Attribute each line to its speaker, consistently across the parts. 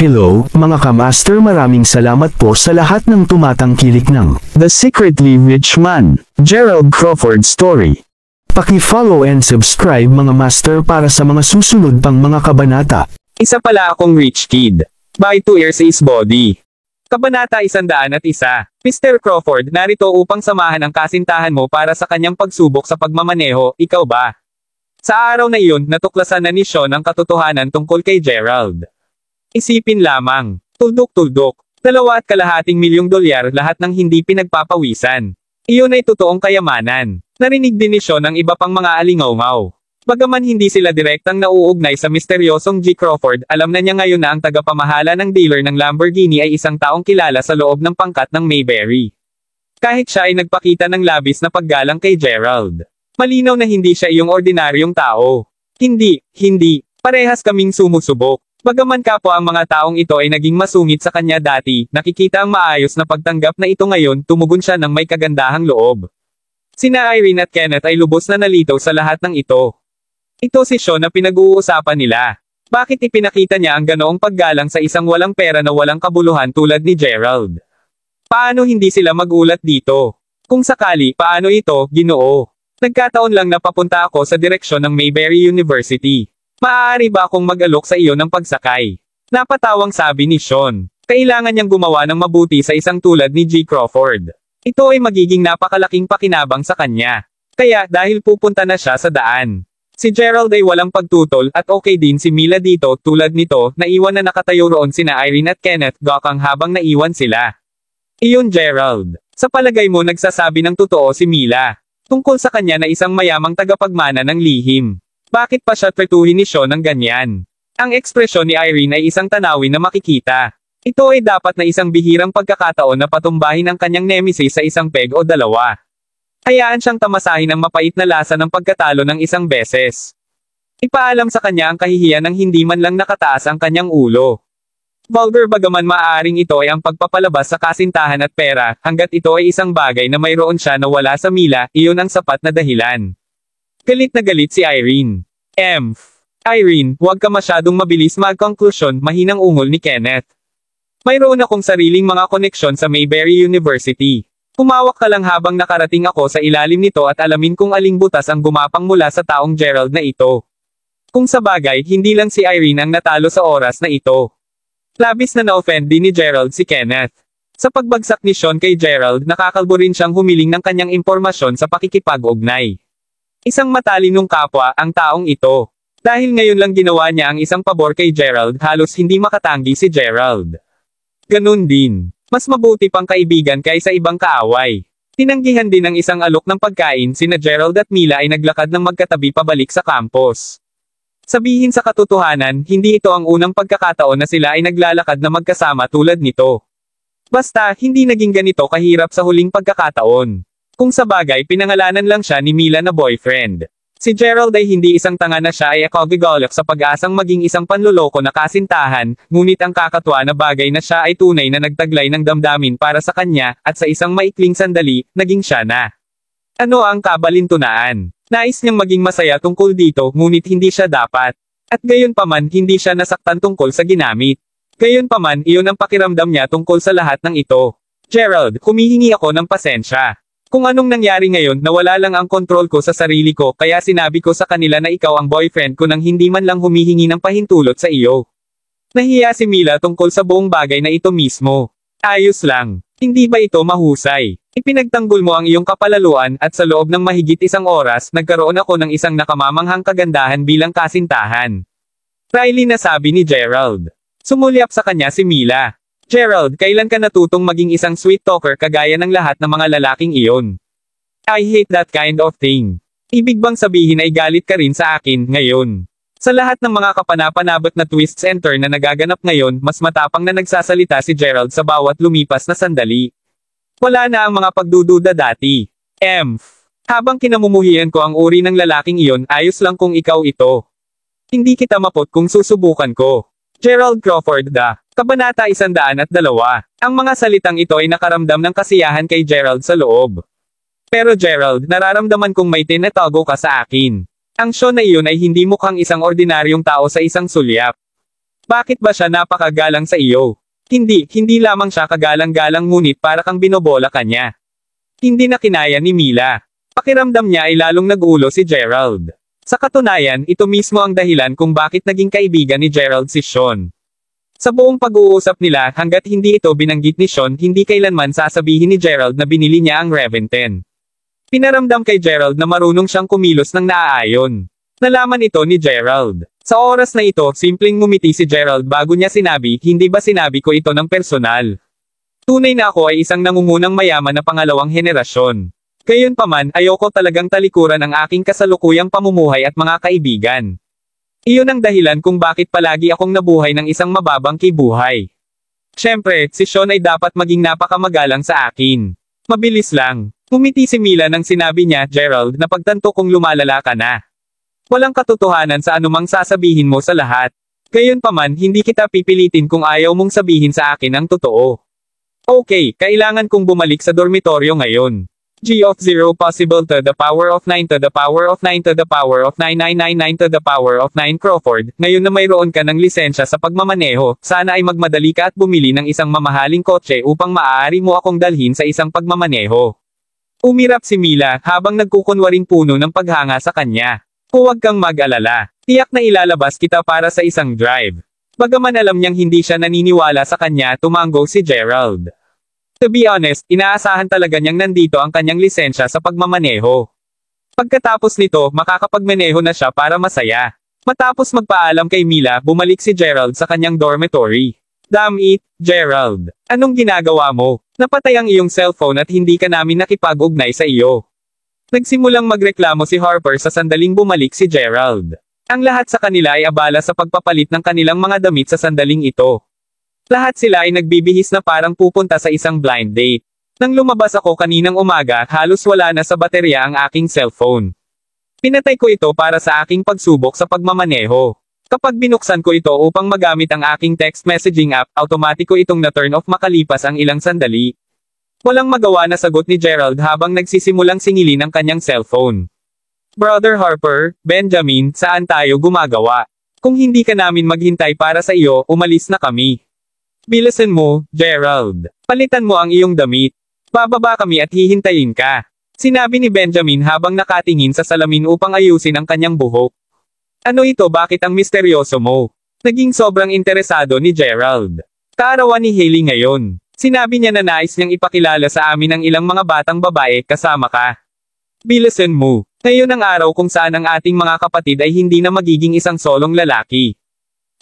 Speaker 1: Hello, mga kamaster, maraming salamat po sa lahat ng tumatangkilik ng The Secretly Rich Man, Gerald Crawford Story. Paki-follow and subscribe mga master para sa mga susunod pang mga kabanata.
Speaker 2: Isa pala akong rich kid. By 2 years is body. Kabanata 101. Mr. Crawford, narito upang samahan ang kasintahan mo para sa kanyang pagsubok sa pagmamaneho, ikaw ba? Sa araw na iyon, natuklasan na ni Sean ang katotohanan tungkol kay Gerald. Isipin lamang, tuldok-tuldok, $2.5 milyong lahat ng hindi pinagpapawisan. Iyon ay totoong kayamanan. Narinig din ni Sean ang iba pang mga alingaw-ngaw. Bagaman hindi sila direktang nauugnay sa misteryosong G. Crawford, alam na niya ngayon na ang tagapamahala ng dealer ng Lamborghini ay isang taong kilala sa loob ng pangkat ng Mayberry. Kahit siya ay nagpakita ng labis na paggalang kay Gerald. Malinaw na hindi siya iyong ordinaryong tao. Hindi, parehas kaming sumusubok. Bagaman kapwa ang mga taong ito ay naging masungit sa kanya dati, nakikita ang maayos na pagtanggap na ito ngayon, tumugon siya ng may kagandahang loob. Sina Irene at Kenneth ay lubos na nalitaw sa lahat ng ito. Ito si Sean na pinag-uusapan nila. Bakit ipinakita niya ang ganoong paggalang sa isang walang pera na walang kabuluhan tulad ni Gerald? Paano hindi sila magulat dito? Kung sakali, paano ito, Ginoo? Nagkataon lang na papunta ako sa direksyon ng Mayberry University. Maaari ba akong mag-alok sa iyo ng pagsakay? Napatawang sabi ni Sean. Kailangan niyang gumawa ng mabuti sa isang tulad ni G. Crawford. Ito ay magiging napakalaking pakinabang sa kanya. Kaya, dahil pupunta na siya sa daan. Si Gerald ay walang pagtutol at okay din si Mila dito, tulad nito, naiwan na nakatayo roon sina Irene at Kenneth gakang habang naiwan sila. Iyon Gerald. Sa palagay mo nagsasabi ng totoo si Mila. Tungkol sa kanya na isang mayamang tagapagmana ng lihim. Bakit pa siya tretuhin ni Sean ng ganyan? Ang ekspresyon ni Irene ay isang tanawin na makikita. Ito ay dapat na isang bihirang pagkakataon na patumbahin ang kanyang nemesis sa isang peg o dalawa. Hayaan siyang tamasahin ang mapait na lasa ng pagkatalo ng isang beses. Ipaalam sa kanya ang kahihiyan ng hindi man lang nakataas ang kanyang ulo. Vulgar bagaman maaaring ito ay ang pagpapalabas sa kasintahan at pera, hanggat ito ay isang bagay na mayroon siya na wala sa Mila, iyon ang sapat na dahilan. Galit na galit si Irene. Irene, huwag ka masyadong mabilis magkonklusyon, mahinang ungol ni Kenneth. Mayroon akong sariling mga koneksyon sa Mayberry University. Humawak ka lang habang nakarating ako sa ilalim nito at alamin kung aling butas ang gumapang mula sa taong Gerald na ito. Kung sa bagay, hindi lang si Irene ang natalo sa oras na ito. Labis na na-offend din ni Gerald si Kenneth. Sa pagbagsak ni Sean kay Gerald, nakakalbo rin siyang humiling ng kanyang impormasyon sa pakikipag-ugnay. Isang matalinong kapwa, ang taong ito. Dahil ngayon lang ginawa niya ang isang pabor kay Gerald, halos hindi makatanggi si Gerald. Ganun din. Mas mabuti pang kaibigan kaysa ibang kaaway. Tinanggihan din ng isang alok ng pagkain, sina Gerald at Mila ay naglakad ng magkatabi pabalik sa campus. Sabihin sa katotohanan, hindi ito ang unang pagkakataon na sila ay naglalakad na magkasama tulad nito. Basta, hindi naging ganito kahirap sa huling pagkakataon. Kung sa bagay pinangalanan lang siya ni Mila na boyfriend. Si Gerald ay hindi isang tanga na siya ay akogigolok sa pag-asang maging isang panloloko na kasintahan, ngunit ang kakatwa na bagay na siya ay tunay na nagtaglay ng damdamin para sa kanya, at sa isang maikling sandali, naging siya na. Ano ang kabalintunaan? Nais niyang maging masaya tungkol dito, ngunit hindi siya dapat. At gayon paman, hindi siya nasaktan tungkol sa ginamit. Gayon paman, iyon ang pakiramdam niya tungkol sa lahat ng ito. Gerald, humihingi ako ng pasensya. Kung anong nangyari ngayon, nawala lang ang kontrol ko sa sarili ko, kaya sinabi ko sa kanila na ikaw ang boyfriend ko nang hindi man lang humihingi ng pahintulot sa iyo. Nahiya si Mila tungkol sa buong bagay na ito mismo. Ayos lang. Hindi ba ito mahusay? Ipinagtanggol mo ang iyong kapalaluan, at sa loob ng mahigit isang oras, nagkaroon ako ng isang nakamamanghang kagandahan bilang kasintahan. Riley na sabi ni Gerald. Sumulyap sa kanya si Mila. Gerald, kailan ka natutong maging isang sweet talker kagaya ng lahat ng mga lalaking iyon? I hate that kind of thing. Ibig bang sabihin ay galit ka rin sa akin, ngayon? Sa lahat ng mga kapanapanabot na twists and turn na nagaganap ngayon, mas matapang na nagsasalita si Gerald sa bawat lumipas na sandali. Wala na ang mga pagdududa dati. Habang kinamumuhian ko ang uri ng lalaking iyon, ayos lang kung ikaw ito. Hindi kita mapot kung susubukan ko. Gerald Crawford Kabanata 102. Ang mga salitang ito ay nakaramdam ng kasiyahan kay Gerald sa loob. Pero Gerald, nararamdaman kong may tinatago ka sa akin. Ang Sean na iyon ay hindi mukhang isang ordinaryong tao sa isang sulyap. Bakit ba siya napakagalang sa iyo? Hindi lamang siya kagalang-galang ngunit para kang binobola kanya. Hindi na kinaya ni Mila. Pakiramdam niya ay lalong nag-ulo si Gerald. Sa katunayan, ito mismo ang dahilan kung bakit naging kaibigan ni Gerald si Sean. Sa buong pag-uusap nila hanggat hindi ito binanggit ni Sean, hindi kailanman sasabihin ni Gerald na binili niya ang Reven 10. Pinaramdam kay Gerald na marunong siyang kumilos ng naaayon. Nalaman ito ni Gerald. Sa oras na ito, simpleng ngumiti si Gerald bago niya sinabi, hindi ba sinabi ko ito ng personal? Tunay na ako ay isang nangungunang mayaman na pangalawang henerasyon. Gayunpaman, ayoko talagang talikuran ang aking kasalukuyang pamumuhay at mga kaibigan. Iyon ang dahilan kung bakit palagi akong nabuhay ng isang mababang kibuhay. Siyempre, si Sean ay dapat maging napakamagalang sa akin. Mabilis lang. Ngumiti si Mila nang sinabi niya, Gerald, napagtanto kong lumalala ka na. Walang katotohanan sa anumang sasabihin mo sa lahat. Gayunpaman, hindi kita pipilitin kung ayaw mong sabihin sa akin ang totoo. Okay, kailangan kong bumalik sa dormitoryo ngayon. G of 0 possible to the power of 9 to the power of 9 to the power of 9999 to the power of 9 Crawford, ngayon na mayroon ka ng lisensya sa pagmamaneho, sana ay magmadali ka at bumili ng isang mamahaling kotse upang maaari mo akong dalhin sa isang pagmamaneho. Umirap si Mila habang nagkukunwaring puno ng paghanga sa kanya. Huwag kang mag-alala. Tiyak na ilalabas kita para sa isang drive. Bagaman alam niyang hindi siya naniniwala sa kanya, tumango si Gerald. To be honest, inaasahan talaga niyang nandito ang kanyang lisensya sa pagmamaneho. Pagkatapos nito, makakapagmaneho na siya para masaya. Matapos magpaalam kay Mila, bumalik si Gerald sa kanyang dormitory. Damn it, Gerald. Anong ginagawa mo? Napatay ang iyong cellphone at hindi ka namin nakipag-ugnay sa iyo. Nagsimulang magreklamo si Harper sa sandaling bumalik si Gerald. Ang lahat sa kanila ay abala sa pagpapalit ng kanilang mga damit sa sandaling ito. Lahat sila ay nagbibihis na parang pupunta sa isang blind date. Nang lumabas ako kaninang umaga, halos wala na sa baterya ang aking cellphone. Pinatay ko ito para sa aking pagsubok sa pagmamaneho. Kapag binuksan ko ito upang magamit ang aking text messaging app, automatiko itong na-turn off makalipas ang ilang sandali. Walang magawa na sagot ni Gerald habang nagsisimulang singilin ang kanyang cellphone. Brother Harper, Benjamin, saan tayo gumagawa? Kung hindi ka namin maghintay para sa iyo, umalis na kami. Bilisan mo, Gerald. Palitan mo ang iyong damit. Bababa kami at hihintayin ka. Sinabi ni Benjamin habang nakatingin sa salamin upang ayusin ang kanyang buhok. Ano ito, bakit ang misteryoso mo? Naging sobrang interesado ni Gerald. Kaarawan ni Hailey ngayon. Sinabi niya na nais niyang ipakilala sa amin ang ilang mga batang babae, kasama ka. Bilisan mo. Ngayon ang araw kung saan ang ating mga kapatid ay hindi na magiging isang solong lalaki.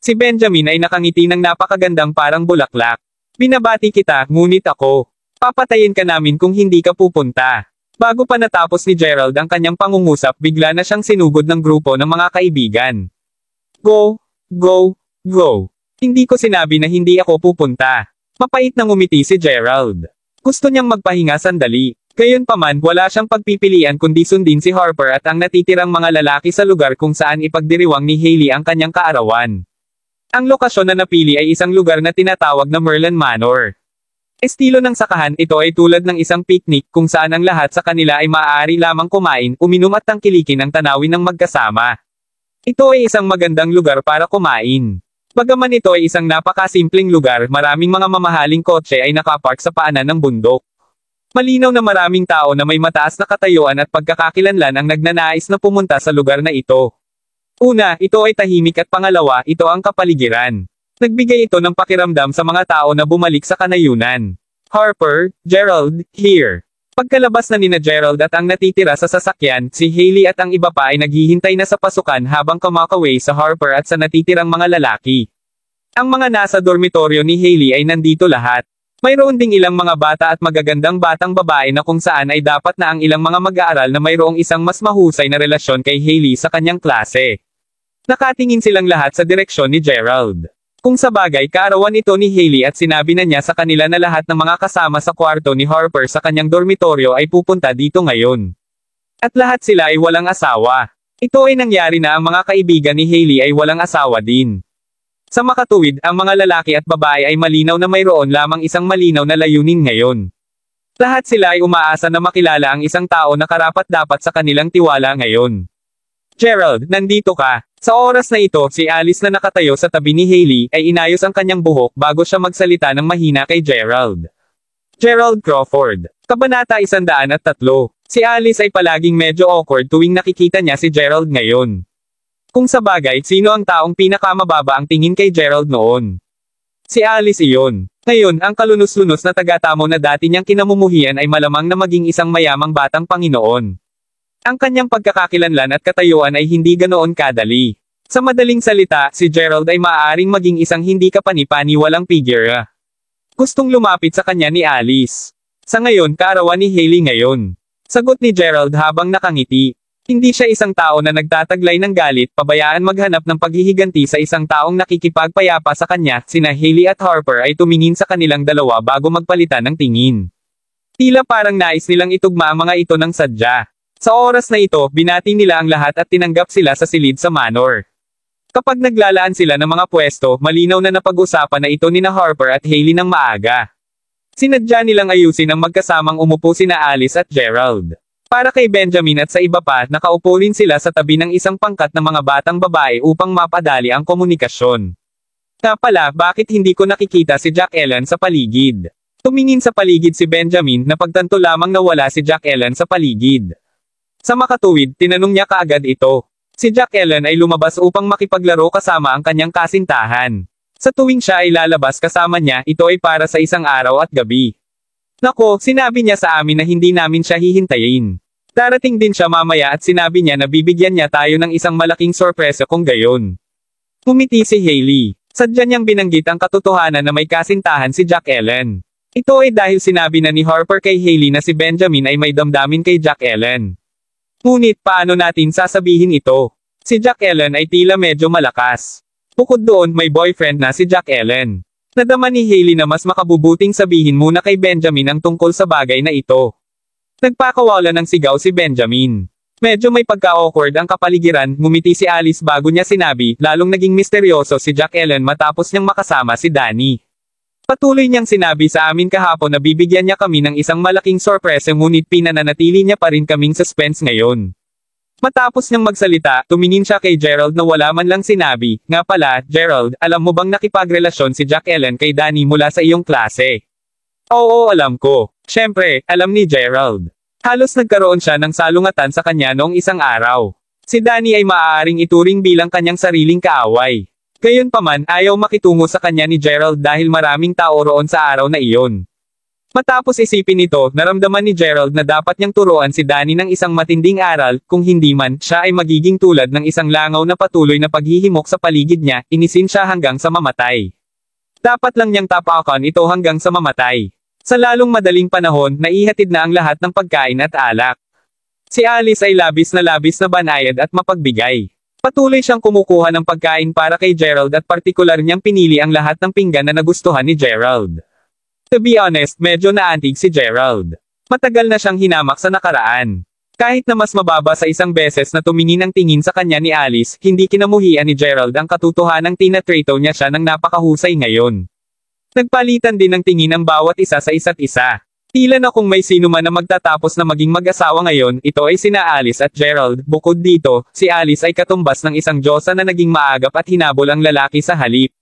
Speaker 2: Si Benjamin ay nakangiti ng napakagandang parang bulaklak. Binabati kita, ngunit ako. Papatayin ka namin kung hindi ka pupunta. Bago pa natapos ni Gerald ang kanyang pangungusap, bigla na siyang sinugod ng grupo ng mga kaibigan. Go, go, go. Hindi ko sinabi na hindi ako pupunta. Mapait na ngumiti si Gerald. Gusto niyang magpahinga sandali. Gayunpaman, wala siyang pagpipilian kundi sundin si Harper at ang natitirang mga lalaki sa lugar kung saan ipagdiriwang ni Hailey ang kanyang kaarawan. Ang lokasyon na napili ay isang lugar na tinatawag na Merlin Manor. Estilo ng sakahan, ito ay tulad ng isang picnic kung saan ang lahat sa kanila ay maaari lamang kumain, uminom at tangkilikin ang tanawin ng magkasama. Ito ay isang magandang lugar para kumain. Bagaman ito ay isang napakasimpleng lugar, maraming mga mamahaling kotse ay nakapark sa paanan ng bundok. Malinaw na maraming tao na may mataas na katayuan at pagkakakilanlan ang nagnanais na pumunta sa lugar na ito. Una, ito ay tahimik at pangalawa, ito ang kapaligiran. Nagbigay ito ng pakiramdam sa mga tao na bumalik sa kanayunan. Harper, Gerald, here. Pagkalabas na nina Gerald at ang natitira sa sasakyan, si Hailey at ang iba pa ay naghihintay na sa pasukan habang kumakaway sa Harper at sa natitirang mga lalaki. Ang mga nasa dormitoryo ni Hailey ay nandito lahat. Mayroon ding ilang mga bata at magagandang batang babae na kung saan ay dapat na ang ilang mga mag-aaral na mayroong isang mas mahusay na relasyon kay Hailey sa kanyang klase. Nakatingin silang lahat sa direksyon ni Gerald. Kung sa bagay, kaarawan ito ni Hailey at sinabi na niya sa kanila na lahat ng mga kasama sa kwarto ni Harper sa kanyang dormitoryo ay pupunta dito ngayon. At lahat sila ay walang asawa. Ito ay nangyari na ang mga kaibigan ni Hailey ay walang asawa din. Sa makatuwid, ang mga lalaki at babae ay malinaw na mayroon lamang isang malinaw na layunin ngayon. Lahat sila ay umaasa na makilala ang isang tao na karapat-dapat sa kanilang tiwala ngayon. Gerald, nandito ka. Sa oras na ito, si Alice na nakatayo sa tabi ni Hailey ay inayos ang kanyang buhok bago siya magsalita ng mahina kay Gerald. Gerald Crawford. Kabanata 103. Si Alice ay palaging medyo awkward tuwing nakikita niya si Gerald ngayon. Kung sa bagay, sino ang taong pinakamababa ang tingin kay Gerald noon? Si Alice iyon. Ngayon, ang kalunos-lunos na tagatamo na dati niyang kinamumuhian ay malamang na maging isang mayamang batang Panginoon. Ang kanyang pagkakakilanlan at katayuan ay hindi ganoon kadali. Sa madaling salita, si Gerald ay maaaring maging isang hindi kapani-paniwalang figure. Gustong lumapit sa kanya ni Alice. Sa ngayon, kaarawan ni Hailey ngayon. Sagot ni Gerald habang nakangiti. Hindi siya isang tao na nagtataglay ng galit, pabayaan maghanap ng paghihiganti sa isang taong nakikipagpayapa sa kanya. Sina Hailey at Harper ay tumingin sa kanilang dalawa bago magpalitan ng tingin. Tila parang nais nilang itugma ang mga ito ng sadya. Sa oras na ito, binati nila ang lahat at tinanggap sila sa silid sa manor. Kapag naglalaan sila ng mga pwesto, malinaw na napag-usapan na ito nina Harper at Hailey ng maaga. Sinadya nilang ayusin ang magkasamang umupo sina Alice at Gerald. Para kay Benjamin at sa iba pa, nakaupo rin sila sa tabi ng isang pangkat ng mga batang babae upang mapadali ang komunikasyon. Nga pala, bakit hindi ko nakikita si Jack Ellen sa paligid? Tumingin sa paligid si Benjamin na pagtanto lamang na wala si Jack Ellen sa paligid. Sa makatuwid, tinanong niya kaagad ito. Si Jack Ellen ay lumabas upang makipaglaro kasama ang kanyang kasintahan. Sa tuwing siya ay lalabas kasama niya, ito ay para sa isang araw at gabi. Nako, sinabi niya sa amin na hindi namin siya hihintayin. Darating din siya mamaya at sinabi niya na bibigyan niya tayo ng isang malaking sorpresa kung gayon. Ngumiti si Hailey. Sadya niyang binanggit ang katotohanan na may kasintahan si Jack Ellen. Ito ay dahil sinabi na ni Harper kay Hailey na si Benjamin ay may damdamin kay Jack Ellen. Ngunit paano natin sasabihin ito? Si Jack Ellen ay tila medyo malakas. Bukod doon, may boyfriend na si Jack Ellen. Nadama ni Hailey na mas makabubuting sabihin muna kay Benjamin ang tungkol sa bagay na ito. Nagpakawala ng sigaw si Benjamin. Medyo may pagka-awkward ang kapaligiran, ngumiti si Alice bago niya sinabi, lalong naging misteryoso si Jack Ellen matapos niyang makasama si Danny. Patuloy niyang sinabi sa amin kahapon na bibigyan niya kami ng isang malaking sorpresa ngunit pinananatili niya pa rin kaming suspense ngayon. Matapos niyang magsalita, tumingin siya kay Gerald na wala man lang sinabi, nga pala, Gerald, alam mo bang nakipagrelasyon si Jack Ellen kay Danny mula sa iyong klase? Oo, alam ko. Siyempre, alam ni Gerald. Halos nagkaroon siya ng salungatan sa kanya noong isang araw. Si Danny ay maaaring ituring bilang kanyang sariling kaaway. Gayunpaman, ayaw makitungo sa kanya ni Gerald dahil maraming tao roon sa araw na iyon. Matapos isipin ito, naramdaman ni Gerald na dapat niyang turuan si Danny ng isang matinding aral, kung hindi man, siya ay magiging tulad ng isang langaw na patuloy na paghihimok sa paligid niya, inisin siya hanggang sa mamatay. Dapat lang niyang tapakan ito hanggang sa mamatay. Sa lalong madaling panahon, naihatid na ang lahat ng pagkain at alak. Si Alice ay labis na banayad at mapagbigay. Patuloy siyang kumukuha ng pagkain para kay Gerald at partikular niyang pinili ang lahat ng pinggan na nagustuhan ni Gerald. To be honest, medyo naantig si Gerald. Matagal na siyang hinamak sa nakaraan. Kahit na mas mababa sa isang beses na tumingin ang tingin sa kanya ni Alice, hindi kinamuhian ni Gerald ang katotohanang tinatrato niya siya ng napakahusay ngayon. Nagpalitan din ng tingin ang bawat isa sa isa't isa. Tila na kung may sino man na magtatapos na maging mag-asawa ngayon, ito ay sina Alice at Gerald. Bukod dito, si Alice ay katumbas ng isang diyosa na naging maagap at hinabol ang lalaki sa halip.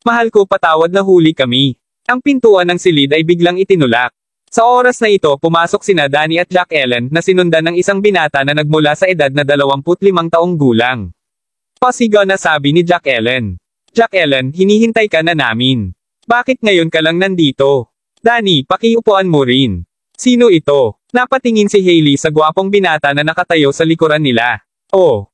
Speaker 2: Mahal ko, patawad na huli kami. Ang pintuan ng silid ay biglang itinulak. Sa oras na ito, pumasok sina Danny at Jack Ellen na sinundan ng isang binata na nagmula sa edad na 25 taong gulang. Pasigaw na sabi ni Jack Ellen. Jack Ellen, hinihintay ka na namin. Bakit ngayon ka lang nandito? Danny, pakiupuan mo rin. Sino ito? Napatingin si Hailey sa gwapong binata na nakatayo sa likuran nila. Oh,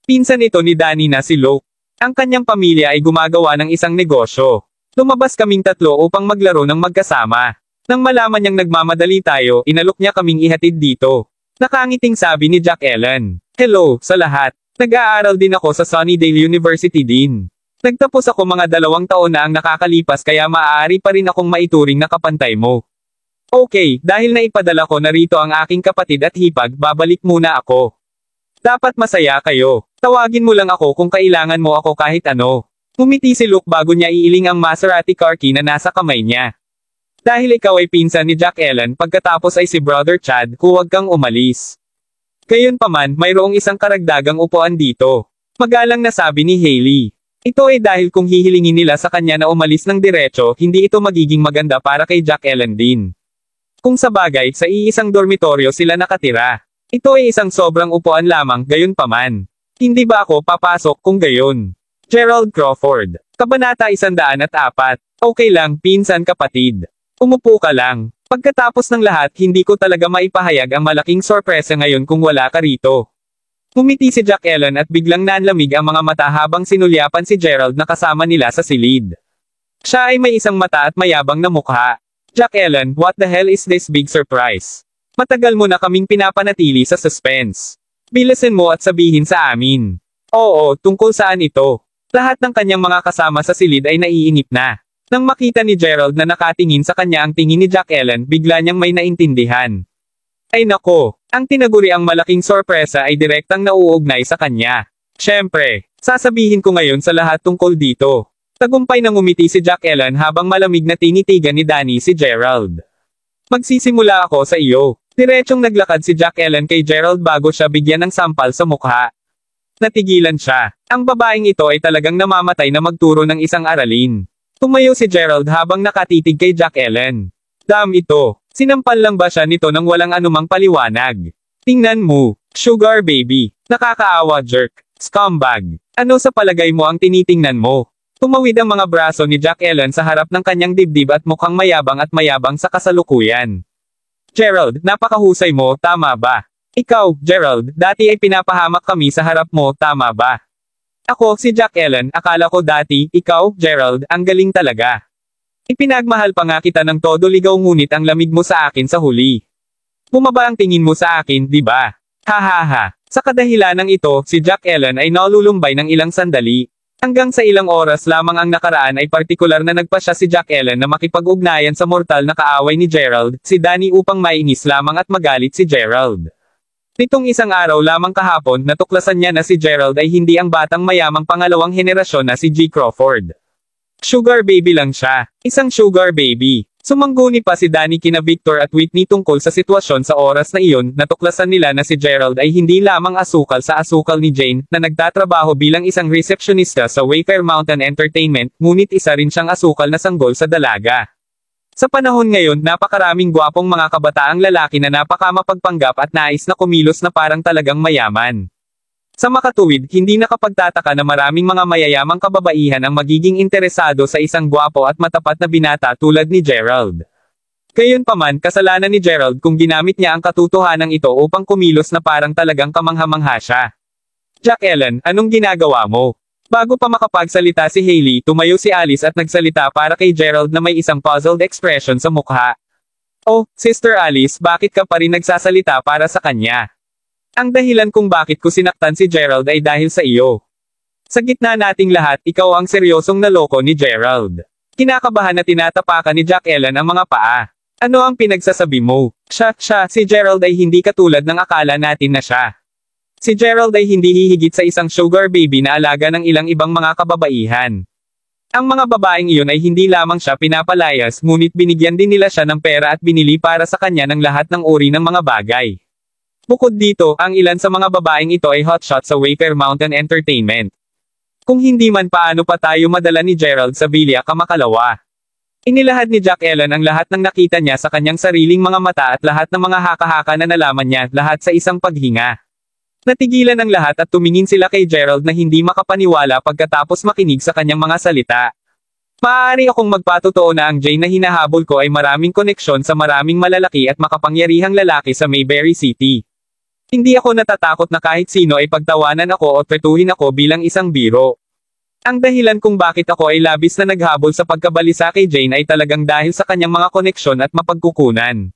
Speaker 2: pinsan ito ni Danny na si Luke. Ang kanyang pamilya ay gumagawa ng isang negosyo. Lumabas kaming tatlo upang maglaro ng magkasama. Nang malaman niyang nagmamadali tayo, inalok niya kaming ihatid dito. Nakangiting sabi ni Jack Ellen. Hello, sa lahat. Nag-aaral din ako sa Sunnydale University din. Nagtapos ako mga 2 taon na ang nakakalipas kaya maaari pa rin akong maituring na kapantay mo. Okay, dahil naipadala ko na rito ang aking kapatid at hipag, babalik muna ako. Dapat masaya kayo. Tawagin mo lang ako kung kailangan mo ako kahit ano. Ngumiti si Luke bago niya iiling ang Maserati car key na nasa kamay niya. Dahil ikaw ay pinsan ni Jack Ellen, pagkatapos ay si Brother Chad, huwag kang umalis. Gayunpaman, mayroong isang karagdagang upuan dito. Magalang na sabi ni Hailey. Ito ay dahil kung hihilingin nila sa kanya na umalis ng diretso, hindi ito magiging maganda para kay Jack Ellen din. Kung sa bagay, sa iisang dormitoryo sila nakatira. Ito ay isang sobrang upuan lamang, gayunpaman. Hindi ba ako papasok kung gayon? Gerald Crawford. Kabanata 104. Okay lang, pinsan kapatid. Umupo ka lang. Pagkatapos ng lahat, hindi ko talaga maipahayag ang malaking sorpresa ngayon kung wala ka rito. Ngumiti si Jack Ellen at biglang nanlamig ang mga mata habang sinulyapan si Gerald na kasama nila sa silid. Siya ay may isang mata at mayabang na mukha. Jack Ellen, what the hell is this big surprise? Matagal mo na kaming pinapanatili sa suspense. Bilisin mo at sabihin sa amin. Oo, tungkol saan ito? Lahat ng kanyang mga kasama sa silid ay naiinip na. Nang makita ni Gerald na nakatingin sa kanya ang tingin ni Jack Ellen, bigla niyang may naintindihan. Ay nako, ang tinaguri ang malaking sorpresa ay direktang nauugnay sa kanya. Siyempre, sasabihin ko ngayon sa lahat tungkol dito. Tagumpay na ngumiti si Jack Ellen habang malamig na tinitigan ni Danny si Gerald. Magsisimula ako sa iyo. Diretsong naglakad si Jack Ellen kay Gerald bago siya bigyan ng sampal sa mukha. Natigilan siya. Ang babaeng ito ay talagang namamatay na magturo ng isang aralin. Tumayo si Gerald habang nakatitig kay Jack Ellen. Damn ito. Sinampal lang ba siya nito nang walang anumang paliwanag? Tingnan mo. Sugar baby. Nakakaawa jerk. Scumbag. Ano sa palagay mo ang tinitingnan mo? Tumawid ang mga braso ni Jack Ellen sa harap ng kanyang dibdib at mukhang mayabang sa kasalukuyan. Gerald, napakahusay mo, tama ba? Ikaw, Gerald, dati ay pinapahamak kami sa harap mo, tama ba? Ako, si Jack Ellen, akala ko dati, ikaw, Gerald, ang galing talaga. Ipinagmahal pa nga kita ng todo ligaw ngunit ang lamig mo sa akin sa huli. Bumaba ang tingin mo sa akin, di ba? Hahaha. Sa kadahilanang ito, si Jack Ellen ay nalulumbay ng ilang sandali. Hanggang sa ilang oras lamang ang nakaraan ay partikular na nagpasya si Jack Ellen na makipag-ugnayan sa mortal na kaaway ni Gerald, si Danny upang mainis lamang at magalit si Gerald. Nitong isang araw lamang kahapon, natuklasan niya na si Gerald ay hindi ang batang mayamang pangalawang henerasyon na si G. Crawford. Sugar baby lang siya. Isang sugar baby. Sumangguni pa si Danny kina Victor at Whitney tungkol sa sitwasyon sa oras na iyon, natuklasan nila na si Gerald ay hindi lamang asukal sa asukal ni Jane, na nagtatrabaho bilang isang reseptionista sa Wayfair Mountain Entertainment, ngunit isa rin siyang asukal na sanggol sa dalaga. Sa panahon ngayon, napakaraming gwapong mga kabataang lalaki na napakamapagpanggap at nais na kumilos na parang talagang mayaman. Sa makatuwid, hindi nakapagtataka na maraming mga mayayamang kababaihan ang magiging interesado sa isang gwapo at matapat na binata tulad ni Gerald. Gayunpaman, kasalanan ni Gerald kung ginamit niya ang katotohanan ito upang kumilos na parang talagang kamangha-mangha siya. Jack Ellen, anong ginagawa mo? Bago pa makapagsalita si Hailey, tumayo si Alice at nagsalita para kay Gerald na may isang puzzled expression sa mukha. Oh, Sister Alice, bakit ka pa rin nagsasalita para sa kanya? Ang dahilan kung bakit ko sinaktan si Gerald ay dahil sa iyo. Sa gitna nating lahat, ikaw ang seryosong naloko ni Gerald. Kinakabahan na tinatapakan ni Jack Ellen ang mga paa. Ano ang pinagsasabi mo? Si Gerald ay hindi katulad ng akala natin na siya. Si Gerald ay hindi hihigit sa isang sugar baby na alaga ng ilang ibang mga kababaihan. Ang mga babaeng iyon ay hindi lamang siya pinapalayas, ngunit binigyan din nila siya ng pera at binili para sa kanya ng lahat ng uri ng mga bagay. Bukod dito, ang ilan sa mga babaeng ito ay hotshot sa Wayfair Mountain Entertainment. Kung hindi man paano pa tayo madala ni Gerald sa Villa Kamakalawa. Inilahad ni Jack Ellen ang lahat ng nakita niya sa kanyang sariling mga mata at lahat ng mga haka-haka na nalaman niya, lahat sa isang paghinga. Natigilan ang lahat at tumingin sila kay Gerald na hindi makapaniwala pagkatapos makinig sa kanyang mga salita. Maaari akong magpatotoo na ang Jane na hinahabol ko ay maraming koneksyon sa maraming malalaki at makapangyarihang lalaki sa Mayberry City. Hindi ako natatakot na kahit sino ay pagtawanan ako o tretuhin ako bilang isang biro. Ang dahilan kung bakit ako ay labis na naghabol sa pagkabalisa kay Jane ay talagang dahil sa kanyang mga koneksyon at mapagkukunan.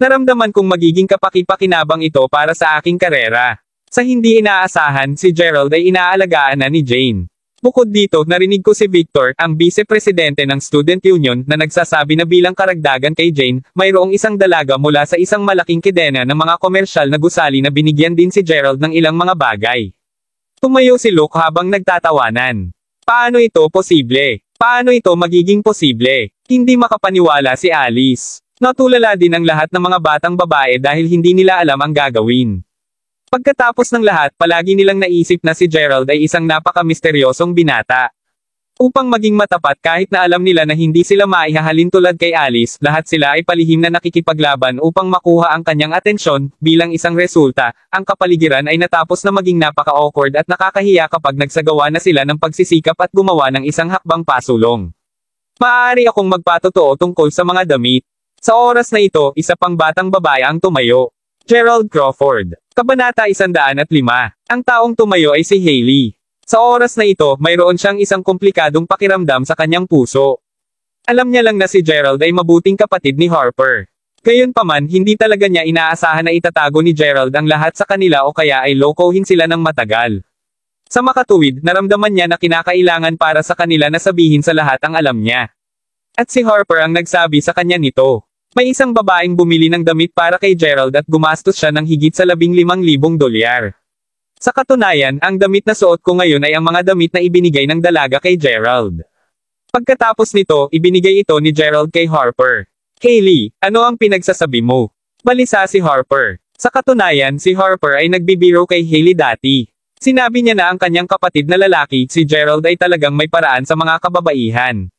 Speaker 2: Naramdaman kong magiging kapaki-pakinabang ito para sa aking karera. Sa hindi inaasahan, si Gerald ay inaalagaan na ni Jane. Bukod dito, narinig ko si Victor, ang vice-presidente ng Student Union, na nagsasabi na bilang karagdagan kay Jane, mayroong isang dalaga mula sa isang malaking kedena ng mga komersyal na gusali na binigyan din si Gerald ng ilang mga bagay. Tumayo si Luke habang nagtatawanan. Paano ito posible? Paano ito magiging posible? Hindi makapaniwala si Alice. Natulala din ang lahat ng mga batang babae dahil hindi nila alam ang gagawin. Pagkatapos ng lahat, palagi nilang naisip na si Gerald ay isang napaka-misteryosong binata. Upang maging matapat kahit na alam nila na hindi sila maihahalin tulad kay Alice, lahat sila ay palihim na nakikipaglaban upang makuha ang kanyang atensyon. Bilang isang resulta, ang kapaligiran ay natapos na maging napaka-awkward at nakakahiya kapag nagsagawa na sila ng pagsisikap at gumawa ng isang hakbang pasulong. Maaari akong magpatotoo tungkol sa mga damit. Sa oras na ito, isa pang batang babae ang tumayo. Gerald Crawford. Kabanata 105. Ang taong tumayo ay si Hailey. Sa oras na ito, mayroon siyang isang komplikadong pakiramdam sa kanyang puso. Alam niya lang na si Gerald ay mabuting kapatid ni Harper. Gayunpaman, hindi talaga niya inaasahan na itatago ni Gerald ang lahat sa kanila o kaya ay lokohin sila ng matagal. Sa makatuwid, naramdaman niya na kinakailangan para sa kanila na sabihin sa lahat ang alam niya. At si Harper ang nagsabi sa kanya nito. May isang babaeng bumili ng damit para kay Gerald at gumastos siya ng higit sa $15,000. Sa katunayan, ang damit na suot ko ngayon ay ang mga damit na ibinigay ng dalaga kay Gerald. Pagkatapos nito, ibinigay ito ni Gerald kay Harper. Hailey, ano ang pinagsasabi mo? Balisa si Harper. Sa katunayan, si Harper ay nagbibiro kay Hailey dati. Sinabi niya na ang kanyang kapatid na lalaki, si Gerald ay talagang may paraan sa mga kababaihan.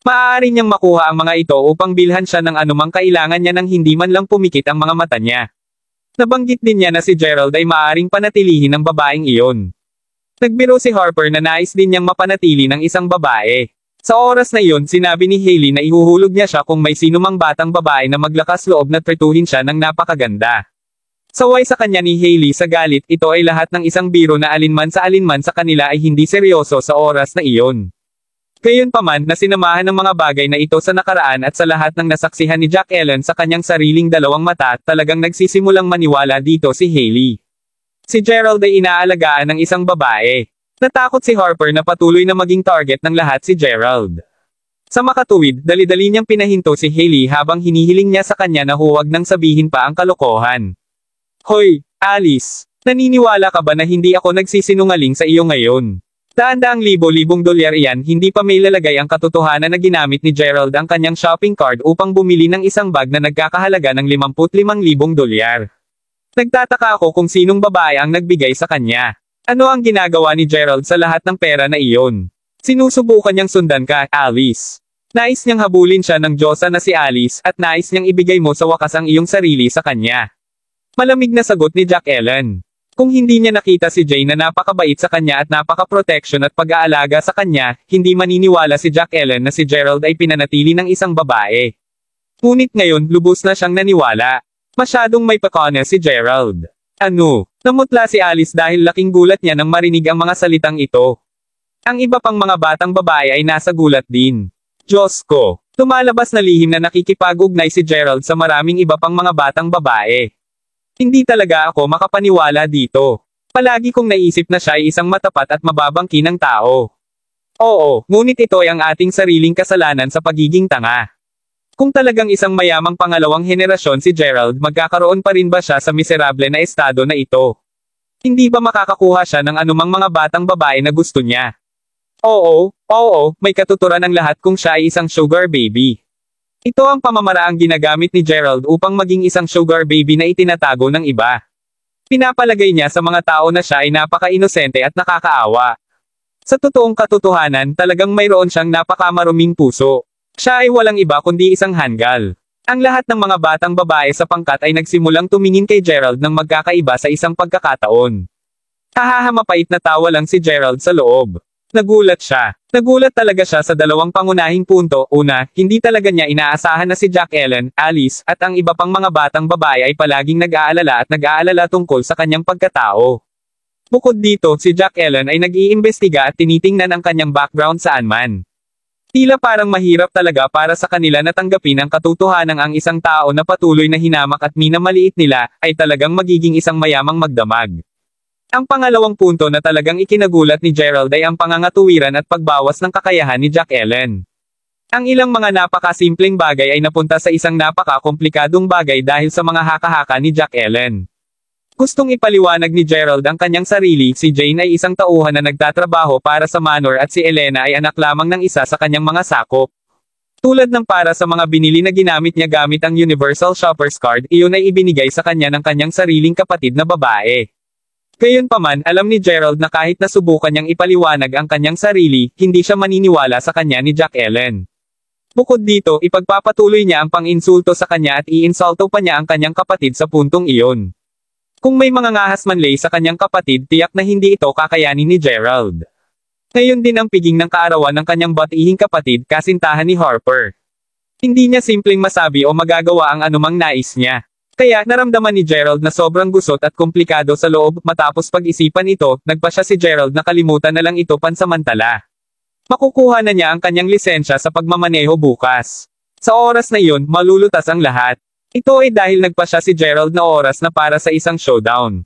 Speaker 2: Maaari niyang makuha ang mga ito upang bilhan siya ng anumang kailangan niya nang hindi man lang pumikit ang mga mata niya. Nabanggit din niya na si Gerald ay maaaring panatilihin ng babaeng iyon. Nagbiro si Harper na nais din niyang mapanatili ng isang babae. Sa oras na iyon, sinabi ni Hailey na ihuhulog niya siya kung may sinumang batang babae na maglakas loob na tretuhin siya ng napakaganda. Saway sa kanya ni Hailey sa galit, ito ay lahat ng isang biro na alinman sa kanila ay hindi seryoso sa oras na iyon. Gayunpaman, nasinamahan ng mga bagay na ito sa nakaraan at sa lahat ng nasaksihan ni Jack Ellen sa kanyang sariling dalawang mata, talagang nagsisimulang maniwala dito si Hailey. Si Gerald ay inaalagaan ng isang babae. Natakot si Harper na patuloy na maging target ng lahat si Gerald. Sa makatuwid, dali-dali niyang pinahinto si Hailey habang hinihiling niya sa kanya na huwag nang sabihin pa ang kalokohan. Hoy, Alice, naniniwala ka ba na hindi ako nagsisinungaling sa iyo ngayon? Daan-daang libo-libong dolyar iyan, hindi pa may lalagay ang katotohanan na ginamit ni Gerald ang kanyang shopping card upang bumili ng isang bag na nagkakahalaga ng $55,000. Nagtataka ako kung sinong babae ang nagbigay sa kanya. Ano ang ginagawa ni Gerald sa lahat ng pera na iyon? Sinusubukan niyang sundan ka, Alice. Nais niyang habulin siya ng Diyosa na si Alice at nais niyang ibigay mo sa wakas ang iyong sarili sa kanya. Malamig na sagot ni Jack Ellen. Kung hindi niya nakita si Jay na napakabait sa kanya at napaka-protection at pag-aalaga sa kanya, hindi maniniwala si Jack Ellen na si Gerald ay pinanatili ng isang babae. Ngunit ngayon, lubos na siyang naniwala. Masyadong may pakana si Gerald. Ano? Namutla si Alice dahil laking gulat niya nang marinig ang mga salitang ito. Ang iba pang mga batang babae ay nasa gulat din. Diyos ko! Lumalabas na lihim na nakikipag-ugnay si Gerald sa maraming iba pang mga batang babae. Hindi talaga ako makapaniwala dito. Palagi kong naisip na siya ay isang matapat at mababangkinang tao. Oo, ngunit ito ay ang ating sariling kasalanan sa pagiging tanga. Kung talagang isang mayamang pangalawang henerasyon si Gerald, magkakaroon pa rin ba siya sa miserable na estado na ito? Hindi ba makakakuha siya ng anumang mga batang babae na gusto niya? Oo, may katuturan ng lahat kung siya ay isang sugar baby. Ito ang pamamaraang ginagamit ni Gerald upang maging isang sugar baby na itinatago ng iba. Pinapalagay niya sa mga tao na siya ay napaka-inosente at nakakaawa. Sa totoong katotohanan, talagang mayroon siyang napakamaruming puso. Siya ay walang iba kundi isang hanggal. Ang lahat ng mga batang babae sa pangkat ay nagsimulang tumingin kay Gerald ng magkakaiba sa isang pagkakataon. Mapait na tawa lang si Gerald sa loob. Nagulat siya. Nagulat talaga siya sa dalawang pangunahing punto. Una, hindi talaga niya inaasahan na si Jack Ellen, Alice, at ang iba pang mga batang babae ay palaging nag-aalala tungkol sa kanyang pagkatao. Bukod dito, si Jack Ellen ay nag-iimbestiga at tinitingnan ang kanyang background saan man. Tila parang mahirap talaga para sa kanila na tanggapin ang katotohanan ang isang tao na patuloy na hinamak at minamaliit nila, ay talagang magiging isang mayamang magdamag. Ang pangalawang punto na talagang ikinagulat ni Gerald ay ang pangangatuwiran at pagbawas ng kakayahan ni Jack Ellen. Ang ilang mga napakasimpleng bagay ay napunta sa isang napaka-komplikadong bagay dahil sa mga haka-haka ni Jack Ellen. Gustong ipaliwanag ni Gerald ang kanyang sarili, si Jane ay isang tauhan na nagtatrabaho para sa manor at si Elena ay anak lamang ng isa sa kanyang mga sakop. Tulad ng para sa mga binili na ginamit niya gamit ang Universal Shoppers Card, iyon ay ibinigay sa kanya ng kanyang sariling kapatid na babae. Gayunpaman, alam ni Gerald na kahit nasubukan niyang ipaliwanag ang kanyang sarili, hindi siya maniniwala sa kanya ni Jack Ellen. Bukod dito, ipagpapatuloy niya ang pang-insulto sa kanya at iinsulto pa niya ang kanyang kapatid sa puntong iyon. Kung may mga ngahas manlay sa kanyang kapatid, tiyak na hindi ito kakayanin ni Gerald. Ngayon din ang piging ng kaarawan ng kanyang batihing kapatid, kasintahan ni Harper. Hindi niya simpleng masabi o magagawa ang anumang nais niya. Kaya, naramdaman ni Gerald na sobrang gusot at komplikado sa loob. Matapos pag-isipan ito, nagpa siya si Gerald na kalimutan na lang ito pansamantala. Makukuha na niya ang kanyang lisensya sa pagmamaneho bukas. Sa oras na iyon, malulutas ang lahat. Ito ay dahil nagpa siya si Gerald na oras na para sa isang showdown.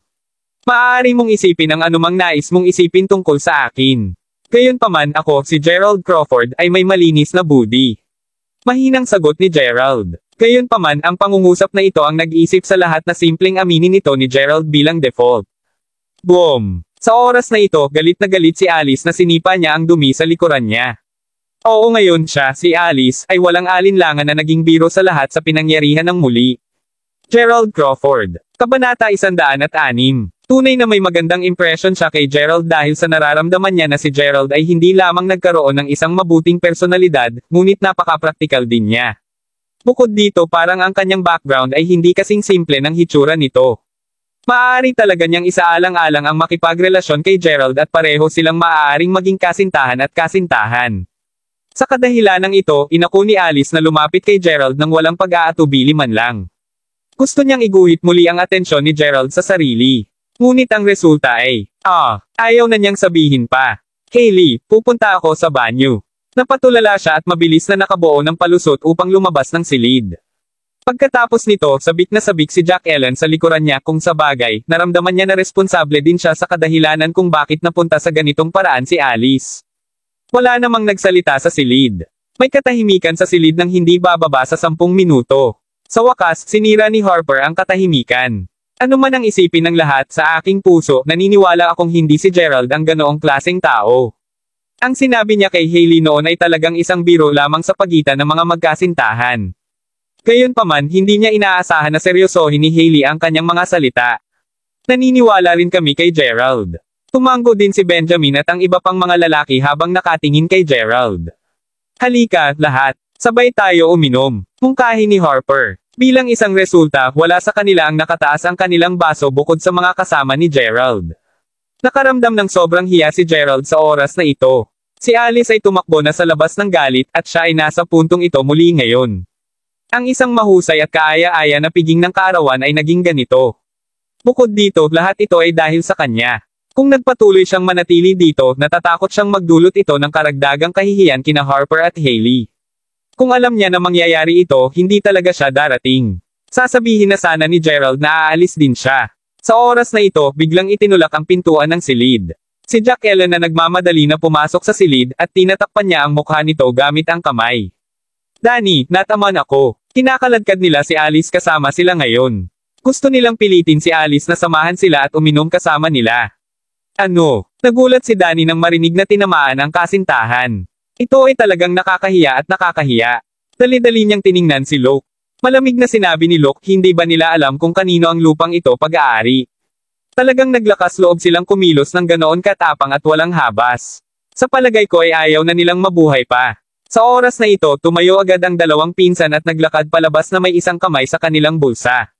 Speaker 2: Maaari mong isipin ang anumang nais mong isipin tungkol sa akin. Gayunpaman ako, si Gerald Crawford, ay may malinis na budi. Mahinang sagot ni Gerald. Gayunpaman, ang pangungusap na ito ang nag-iisip sa lahat na simpleng aminin ito ni Gerald bilang default. Boom! Sa oras na ito, galit na galit si Alice na sinipa niya ang dumi sa likuran niya. Oo, ngayon siya, si Alice, ay walang alinlangan na naging biro sa lahat sa pinangyarihan ng muli. Gerald Crawford. Kabanata 106. Tunay na may magandang impression siya kay Gerald dahil sa nararamdaman niya na si Gerald ay hindi lamang nagkaroon ng isang mabuting personalidad, ngunit napaka-praktikal din niya. Bukod dito, parang ang kanyang background ay hindi kasing simple ng hitsura nito. Maaari talaga niyang isaalang-alang ang makipagrelasyon kay Gerald at pareho silang maaaring maging kasintahan at kasintahan. Sa kadahilanang ito, inako ni Alice na lumapit kay Gerald nang walang pag-aatubili man lang. Gusto niyang iguhit muli ang atensyon ni Gerald sa sarili. Ngunit ang resulta ay, ayaw na niyang sabihin pa. Hailey, pupunta ako sa banyo. Napatulala siya at mabilis na nakabuo ng palusot upang lumabas ng silid. Pagkatapos nito, sabik na sabik si Jack Ellen sa likuran niya kung sa bagay, naramdaman niya na responsable din siya sa kadahilanan kung bakit napunta sa ganitong paraan si Alice. Wala namang nagsalita sa silid. May katahimikan sa silid nang hindi bababa sa 10 minuto. Sa wakas, sinira ni Harper ang katahimikan. Ano man ang isipin ng lahat, sa aking puso, naniniwala akong hindi si Gerald ang ganoong klaseng tao. Ang sinabi niya kay Hailey noon ay talagang isang biro lamang sa pagitan ng mga magkasintahan. Gayunpaman, hindi niya inaasahan na seryosohin ni Hailey ang kanyang mga salita. Naniniwala rin kami kay Gerald. Tumango din si Benjamin at ang iba pang mga lalaki habang nakatingin kay Gerald. Halika, lahat. Sabay tayo uminom. Mungkahi ni Harper. Bilang isang resulta, wala sa kanila ang nakataas ang kanilang baso bukod sa mga kasama ni Gerald. Nakaramdam ng sobrang hiya si Gerald sa oras na ito. Si Alice ay tumakbo na sa labas ng galit at siya ay nasa puntong ito muli ngayon. Ang isang mahusay at kaaya-aya na piging ng kaarawan ay naging ganito. Bukod dito, lahat ito ay dahil sa kanya. Kung nagpatuloy siyang manatili dito, natatakot siyang magdulot ito ng karagdagang kahihiyan kina Harper at Hailey. Kung alam niya na mangyayari ito, hindi talaga siya darating. Sasabihin na sana ni Gerald na aalis din siya. Sa oras na ito, biglang itinulak ang pintuan ng silid. Si Jack Ellen na nagmamadali na pumasok sa silid at tinatakpan niya ang mukha nito gamit ang kamay. Danny, nataman ako. Kinakaladkad nila si Alice kasama sila ngayon. Gusto nilang pilitin si Alice na samahan sila at uminom kasama nila. Ano? Nagulat si Danny nang marinig na tinamaan ang kasintahan. Ito ay talagang nakakahiya at nakakahiya. Dali-dali niyang tiningnan si Locke. Malamig na sinabi ni Locke, hindi ba nila alam kung kanino ang lupang ito pag-aari? Talagang naglakas loob silang kumilos ng ganoon katapang at walang habas. Sa palagay ko ay ayaw na nilang mabuhay pa. Sa oras na ito, tumayo agad ang dalawang pinsan at naglakad palabas na may isang kamay sa kanilang bulsa.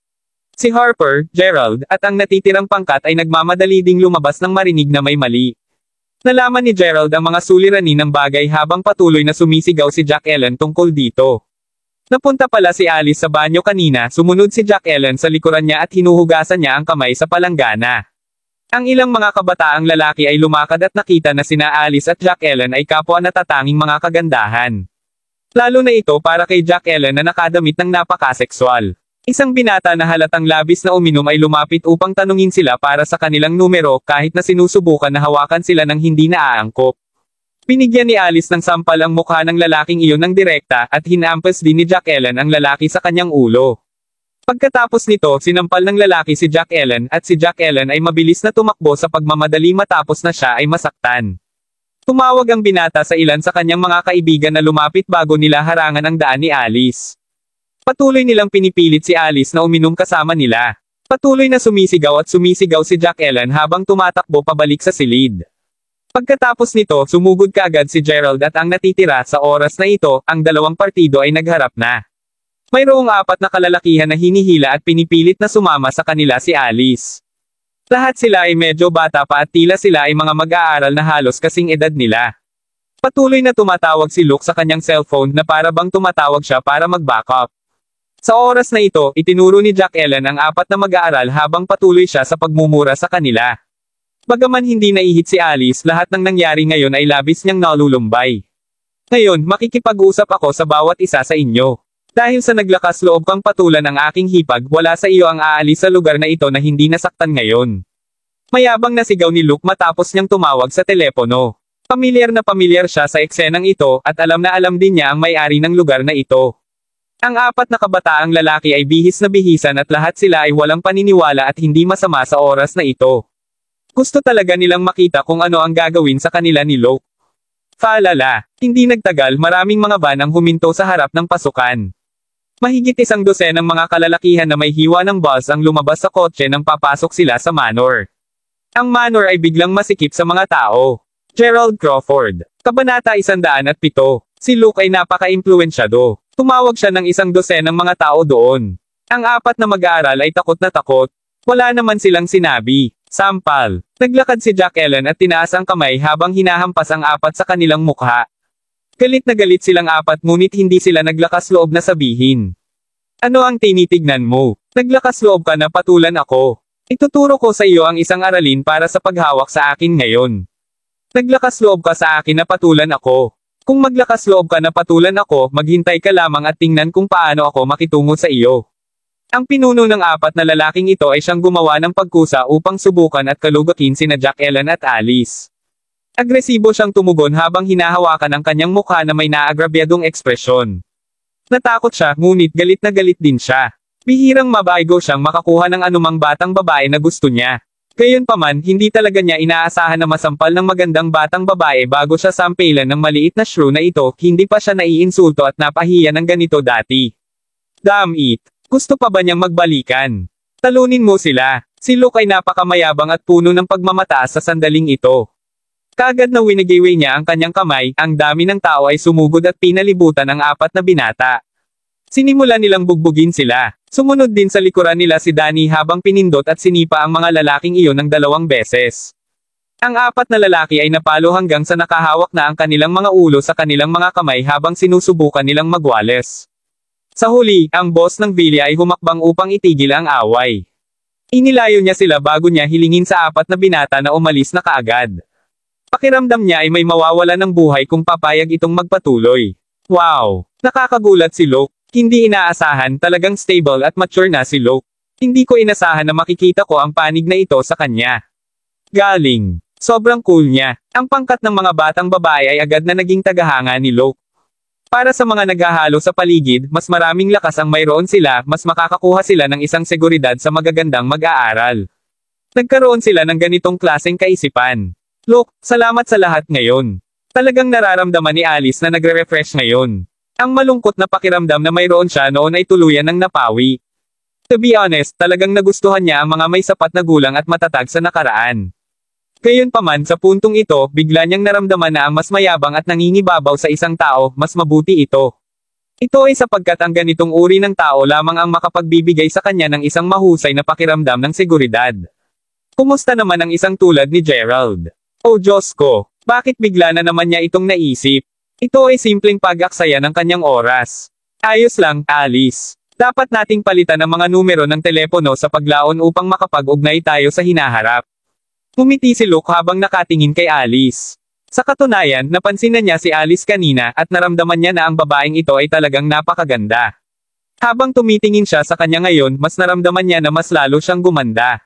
Speaker 2: Si Harper, Gerald, at ang natitirang pangkat ay nagmamadali ding lumabas nang marinig na may mali. Nalaman ni Gerald ang mga suliranin ng bagay habang patuloy na sumisigaw si Jack Ellen tungkol dito. Napunta pala si Alice sa banyo kanina, sumunod si Jack Ellen sa likuran niya at hinuhugasan niya ang kamay sa palanggana. Ang ilang mga kabataang lalaki ay lumakad at nakita na sina Alice at Jack Ellen ay kapwa natatanging mga kagandahan. Lalo na ito para kay Jack Ellen na nakadamit ng napakasekswal. Isang binata na halatang labis na uminom ay lumapit upang tanungin sila para sa kanilang numero kahit na sinusubukan na hawakan sila ng hindi naaangkop. Pinigyan ni Alice ng sampal ang mukha ng lalaking iyon ng direkta at hinampas din ni Jack Ellen ang lalaki sa kanyang ulo. Pagkatapos nito, sinampal ng lalaki si Jack Ellen at si Jack Ellen ay mabilis na tumakbo sa pagmamadali matapos na siya ay masaktan. Tumawag ang binata sa ilan sa kanyang mga kaibigan na lumapit bago nila harangan ang daan ni Alice. Patuloy nilang pinipilit si Alice na uminom kasama nila. Patuloy na sumisigaw at sumisigaw si Jack Ellen habang tumatakbo pabalik sa silid. Pagkatapos nito, sumugod kaagad si Gerald at ang natitira sa oras na ito, ang dalawang partido ay nagharap na. Mayroong 4 na kalalakihan na hinihila at pinipilit na sumama sa kanila si Alice. Lahat sila ay medyo bata pa at tila sila ay mga mag-aaral na halos kasing edad nila. Patuloy na tumatawag si Luke sa kanyang cellphone na para bang tumatawag siya para mag-backup. Sa oras na ito, itinuro ni Jack Ellen ang 4 na mag-aaral habang patuloy siya sa pagmumura sa kanila. Bagaman hindi naihit si Alice, lahat ng nangyari ngayon ay labis niyang nalulumbay. Ngayon, makikipag-usap ako sa bawat isa sa inyo. Dahil sa naglakas loob kang patulan ang aking hipag, wala sa iyo ang aalis sa lugar na ito na hindi nasaktan ngayon. Mayabang na sigaw ni Luke matapos niyang tumawag sa telepono. Pamilyar na pamilyar siya sa eksenang ito at alam na alam din niya ang may-ari ng lugar na ito. Ang 4 na kabataang lalaki ay bihis na bihisan at lahat sila ay walang paniniwala at hindi masama sa oras na ito. Gusto talaga nilang makita kung ano ang gagawin sa kanila ni Luke. Faalala, hindi nagtagal maraming mga van ang huminto sa harap ng pasukan. Mahigit 100 ng mga kalalakihan na may hiwa ng bus ang lumabas sa kotse nang papasok sila sa manor. Ang manor ay biglang masikip sa mga tao. Gerald Crawford. Kabanata 107. Si Luke ay napaka-impluensyado. Tumawag siya ng 100 ng mga tao doon. Ang 4 na mag-aaral ay takot na takot. Wala naman silang sinabi. Sampal. Naglakad si Jack Ellen at tinaas ang kamay habang hinahampas ang 4 sa kanilang mukha. Galit na galit silang 4 ngunit hindi sila naglakas loob na sabihin. Ano ang tinitignan mo? Naglakas loob ka na patulan ako. Ituturo ko sa iyo ang isang aralin para sa paghawak sa akin ngayon. Naglakas loob ka sa akin na patulan ako. Kung maglakas loob ka na patulan ako, maghintay ka lamang at tingnan kung paano ako makitungo sa iyo. Ang pinuno ng 4 na lalaking ito ay siyang gumawa ng pagkusa upang subukan at kalugakin sina Jack Ellen at Alice. Agresibo siyang tumugon habang hinahawakan ang kanyang mukha na may naagrabyadong ekspresyon. Natakot siya, ngunit galit na galit din siya. Bihirang mabaigo siyang makakuha ng anumang batang babae na gusto niya. Gayunpaman, hindi talaga niya inaasahan na masampal ng magandang batang babae bago siya sampelan ng maliit na shrew na ito, hindi pa siya naiinsulto at napahiya ng ganito dati. Damn it! Gusto pa ba niyang magbalikan? Talunin mo sila. Si Luke ay napakamayabang at puno ng pagmamataas sa sandaling ito. Kaagad na winigiwi niya ang kanyang kamay, ang dami ng tao ay sumugod at pinalibutan ang 4 na binata. Sinimulan nilang bugbugin sila. Sumunod din sa likuran nila si Danny habang pinindot at sinipa ang mga lalaking iyon ng 2 beses. Ang 4 na lalaki ay napalo hanggang sa nakahawak na ang kanilang mga ulo sa kanilang mga kamay habang sinusubukan nilang magwales. Sa huli, ang boss ng villa ay humakbang upang itigil ang away. Inilayo niya sila bago niya hilingin sa 4 na binata na umalis na kaagad. Pakiramdam niya ay may mawawala ng buhay kung papayag itong magpatuloy. Wow! Nakakagulat si Luke. Hindi inaasahan, talagang stable at mature na si Luke. Hindi ko inasahan na makikita ko ang panig na ito sa kanya. Galing. Sobrang cool niya. Ang pangkat ng mga batang babae ay agad na naging tagahanga ni Luke. Para sa mga naghahalo sa paligid, mas maraming lakas ang mayroon sila, mas makakakuha sila ng isang seguridad sa magagandang mag-aaral. Nagkaroon sila ng ganitong klaseng kaisipan. Luke, salamat sa lahat ngayon. Talagang nararamdaman ni Alice na nagre-refresh ngayon. Ang malungkot na pakiramdam na mayroon siya noon ay tuluyan ng napawi. To be honest, talagang nagustuhan niya ang mga may sapat na gulang at matatag sa nakaraan. Gayunpaman sa puntong ito, bigla niyang naramdaman na ang mas mayabang at nangingibabaw sa isang tao, mas mabuti ito. Ito ay sapagkat ang ganitong uri ng tao lamang ang makapagbibigay sa kanya ng isang mahusay na pakiramdam ng seguridad. Kumusta naman ang isang tulad ni Gerald? Oh Diyos ko, bakit bigla na naman niya itong naisip? Ito ay simpleng pag-aksaya ng kanyang oras. Ayos lang, Alice. Dapat nating palitan ang mga numero ng telepono sa paglaon upang makapag-ugnay tayo sa hinaharap. Ngumiti si Luke habang nakatingin kay Alice. Sa katunayan, napansin na niya si Alice kanina at naramdaman niya na ang babaeng ito ay talagang napakaganda. Habang tumitingin siya sa kanya ngayon, mas naramdaman niya na mas lalo siyang gumanda.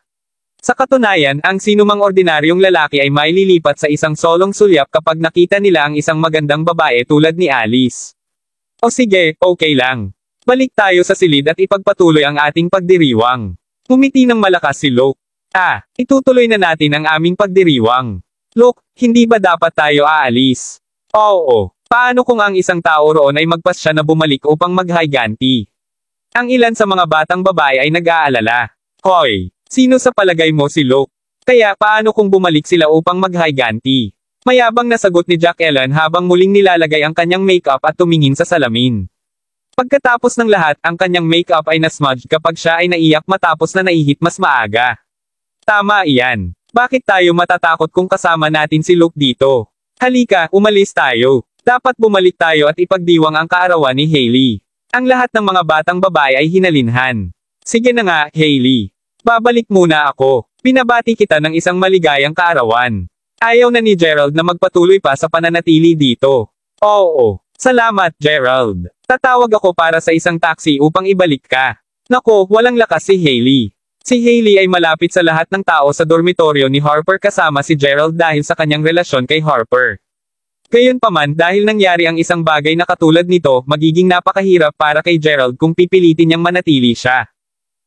Speaker 2: Sa katunayan, ang sinumang ordinaryong lalaki ay maililipat sa isang solong sulyap kapag nakita nila ang isang magandang babae tulad ni Alice. O sige, okay lang. Balik tayo sa silid at ipagpatuloy ang ating pagdiriwang. Ngumiti ng malakas si Luke. Itutuloy na natin ang aming pagdiriwang. Luke, hindi ba dapat tayo aalis? Oo. Paano kung ang isang tao roon ay magpasya na bumalik upang maghiganti? Ang ilan sa mga batang babae ay nag-aalala. Hoy, sino sa palagay mo si Luke? Kaya paano kung bumalik sila upang maghiganti? Mayabang na sagot ni Jack Ellen habang muling nilalagay ang kanyang makeup at tumingin sa salamin. Pagkatapos ng lahat, ang kanyang makeup ay nasmudge kapag siya ay naiyak matapos na naihit mas maaga. Tama iyan. Bakit tayo matatakot kung kasama natin si Luke dito? Halika, umalis tayo. Dapat bumalik tayo at ipagdiwang ang kaarawan ni Hailey. Ang lahat ng mga batang babae ay hinalinhan. Sige na nga, Hailey. Babalik muna ako. Pinabati kita ng isang maligayang kaarawan. Ayaw na ni Gerald na magpatuloy pa sa pananatili dito. Oo. Salamat, Gerald. Tatawag ako para sa isang taxi upang ibalik ka. Nako, walang lakas si Hailey. Si Hailey ay malapit sa lahat ng tao sa dormitoryo ni Harper kasama si Gerald dahil sa kanyang relasyon kay Harper. Gayunpaman, dahil nangyari ang isang bagay na katulad nito, magiging napakahirap para kay Gerald kung pipilitin niyang manatili siya.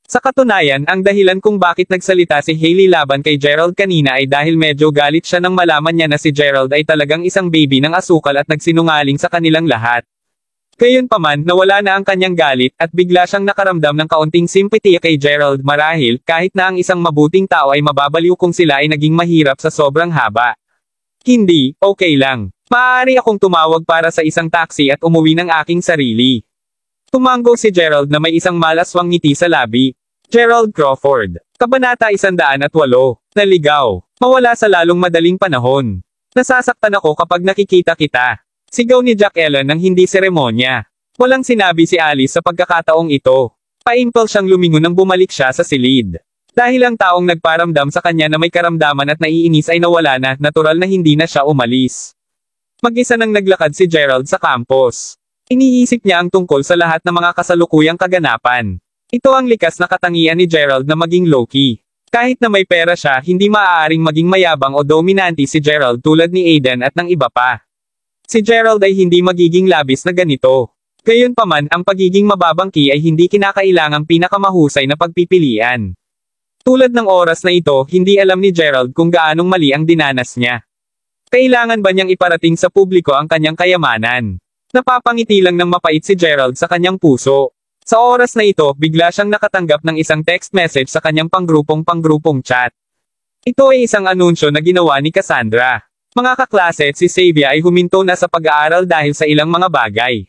Speaker 2: Sa katunayan, ang dahilan kung bakit nagsalita si Hailey laban kay Gerald kanina ay dahil medyo galit siya nang malaman niya na si Gerald ay talagang isang baby ng asukal at nagsinungaling sa kanilang lahat. Gayunpaman, nawala na ang kanyang galit at bigla siyang nakaramdam ng kaunting simpatiya kay Gerald marahil kahit na ang isang mabuting tao ay mababaliw kung sila ay naging mahirap sa sobrang haba. Hindi, okay lang. Maaari akong tumawag para sa isang taxi at umuwi ng aking sarili. Tumango si Gerald na may isang malaswang ngiti sa labi. Gerald Crawford. Kabanata 108. Naligaw. Mawala sa lalong madaling panahon. Nasasaktan ako kapag nakikita kita. Sigaw ni Jack Ellen nang hindi seremonya. Walang sinabi si Alice sa pagkakataong ito. Paimpal siyang lumingon nang bumalik siya sa silid. Dahil ang taong nagparamdam sa kanya na may karamdaman at naiinis ay nawala na, natural na hindi na siya umalis. Mag-isa nang naglakad si Gerald sa campus. Iniisip niya ang tungkol sa lahat ng mga kasalukuyang kaganapan. Ito ang likas na katangian ni Gerald na maging low-key. Kahit na may pera siya, hindi maaaring maging mayabang o dominante si Gerald tulad ni Aiden at ng iba pa. Si Gerald ay hindi magiging labis na ganito. Gayunpaman, ang pagiging mababangki ay hindi kinakailangang pinakamahusay na pagpipilian. Tulad ng oras na ito, hindi alam ni Gerald kung gaanong mali ang dinanas niya. Kailangan ba niyang iparating sa publiko ang kanyang kayamanan? Napapangiti lang ng mapait si Gerald sa kanyang puso. Sa oras na ito, bigla siyang nakatanggap ng isang text message sa kanyang panggrupong chat. Ito ay isang anunsyo na ginawa ni Cassandra. Mga kaklase, si Xavier ay huminto na sa pag-aaral dahil sa ilang mga bagay.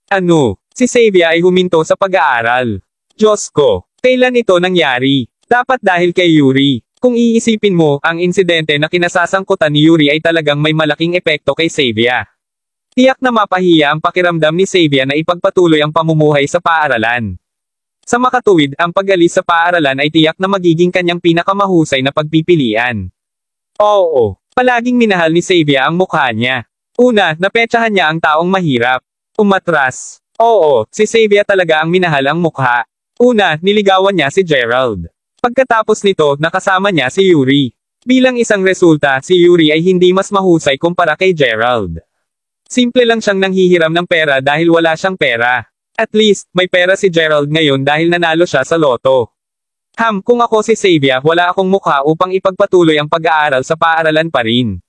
Speaker 2: Ano? Si Xavier ay huminto sa pag-aaral. Diyos ko, kailan ito nangyari? Dapat dahil kay Yuri. Kung iisipin mo, ang insidente na kinasasangkutan ni Yuri ay talagang may malaking epekto kay Xavier. Tiyak na mapahiya ang pakiramdam ni Xavier na ipagpatuloy ang pamumuhay sa paaralan. Sa makatuwid, ang pag-alis sa paaralan ay tiyak na magiging kanyang pinakamahusay na pagpipilian. Oo, palaging minahal ni Xavier ang mukha niya. Una, napetsahan niya ang taong mahirap. Umatras. Oo, si Xavier talaga ang minahal ang mukha. Una, niligawan niya si Gerald. Pagkatapos nito, nakasama niya si Yuri. Bilang isang resulta, si Yuri ay hindi mas mahusay kumpara kay Gerald. Simple lang siyang nanghihiram ng pera dahil wala siyang pera. At least, may pera si Gerald ngayon dahil nanalo siya sa loto. Kung ako si Xavier, wala akong mukha upang ipagpatuloy ang pag-aaral sa paaralan pa rin.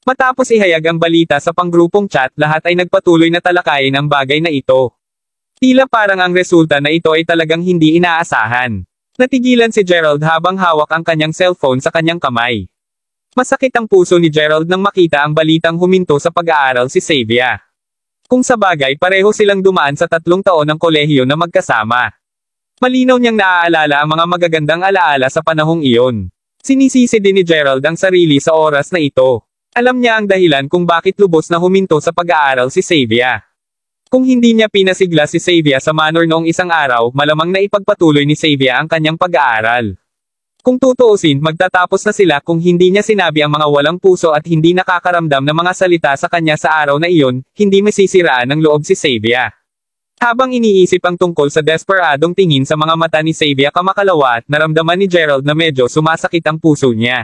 Speaker 2: Matapos ihayag ang balita sa panggrupong chat, lahat ay nagpatuloy na talakayin ang bagay na ito. Tila parang ang resulta na ito ay talagang hindi inaasahan. Natigilan si Gerald habang hawak ang kanyang cellphone sa kanyang kamay. Masakit ang puso ni Gerald nang makita ang balitang huminto sa pag-aaral si Xavier. Kung sa bagay, pareho silang dumaan sa 3 taon ng kolehiyo na magkasama. Malinaw niyang naaalala ang mga magagandang alaala sa panahong iyon. Sinisisi din ni Gerald ang sarili sa oras na ito. Alam niya ang dahilan kung bakit lubos na huminto sa pag-aaral si Xavier. Kung hindi niya pinasigla si Xavier sa manor noong isang araw, malamang na ipagpatuloy ni Xavier ang kanyang pag-aaral. Kung tutuusin, magtatapos na sila kung hindi niya sinabi ang mga walang puso at hindi nakakaramdam na mga salita sa kanya sa araw na iyon, hindi masisiraan ng loob si Xavier. Habang iniisip ang tungkol sa desperadong tingin sa mga mata ni Xavier kamakalawa, naramdaman ni Gerald na medyo sumasakit ang puso niya.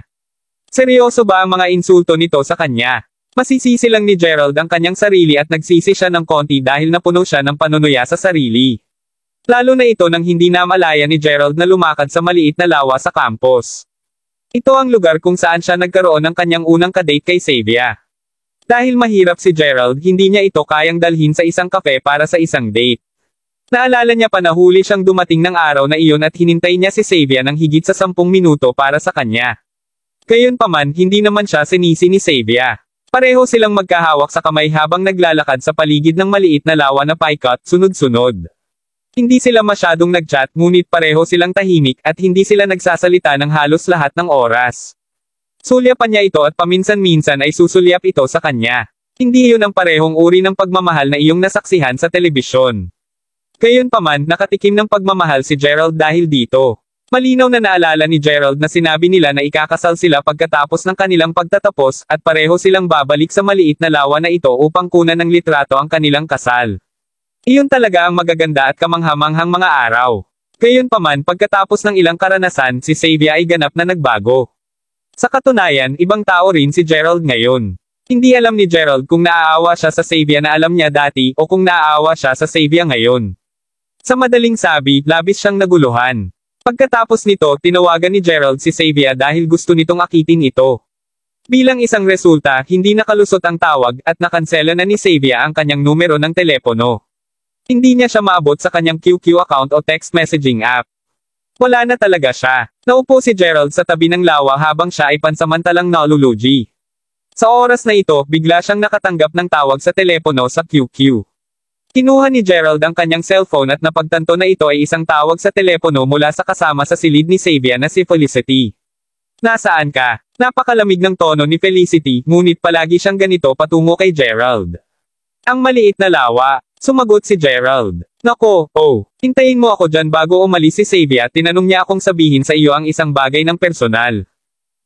Speaker 2: Seryoso ba ang mga insulto nito sa kanya? Masisisi lang ni Gerald ang kanyang sarili at nagsisi siya ng konti dahil napuno siya ng panunuya sa sarili. Lalo na ito nang hindi namalaya ni Gerald na lumakad sa maliit na lawa sa campus. Ito ang lugar kung saan siya nagkaroon ng kanyang unang kadate kay Xavier. Dahil mahirap si Gerald, hindi niya ito kayang dalhin sa isang kafe para sa isang date. Naalala niya pa na huli siyang dumating ng araw na iyon at hinintay niya si Xavier ng higit sa 10 minuto para sa kanya. Gayunpaman, hindi naman siya sinisi ni Xavier. Pareho silang magkahawak sa kamay habang naglalakad sa paligid ng maliit na lawa na paikot, sunod-sunod. Hindi sila masyadong nagchat ngunit pareho silang tahimik at hindi sila nagsasalita ng halos lahat ng oras. Sulyapan niya ito at paminsan-minsan ay susulyap ito sa kanya. Hindi iyon ang parehong uri ng pagmamahal na iyong nasaksihan sa telebisyon. Gayunpaman, nakatikim ng pagmamahal si Gerald dahil dito. Malinaw na naalala ni Gerald na sinabi nila na ikakasal sila pagkatapos ng kanilang pagtatapos at pareho silang babalik sa maliit na lawa na ito upang kunan ng litrato ang kanilang kasal. Iyon talaga ang magaganda at kamanghamanghang mga araw. Gayunpaman, pagkatapos ng ilang karanasan, si Xavier ay ganap na nagbago. Sa katunayan, ibang tao rin si Gerald ngayon. Hindi alam ni Gerald kung naaawa siya sa Xavier na alam niya dati o kung naaawa siya sa Xavier ngayon. Sa madaling sabi, labis siyang naguluhan. Pagkatapos nito, tinawagan ni Gerald si Xavier dahil gusto nitong akitin ito. Bilang isang resulta, hindi nakalusot ang tawag at nakansela na ni Xavier ang kanyang numero ng telepono. Hindi niya siya maabot sa kanyang QQ account o text messaging app. Wala na talaga siya. Naupo si Gerald sa tabi ng lawa habang siya ay pansamantalang naluluji. Sa oras na ito, bigla siyang nakatanggap ng tawag sa telepono sa QQ. Kinuha ni Gerald ang kanyang cellphone at napagtanto na ito ay isang tawag sa telepono mula sa kasama sa silid ni Xavier na si Felicity. Nasaan ka? Napakalamig ng tono ni Felicity, ngunit palagi siyang ganito patungo kay Gerald. Ang maliit na lawa. Sumagot si Gerald. Nako, hintayin mo ako dyan bago umalis si Xavier. Tinanong niya akong sabihin sa iyo ang isang bagay ng personal.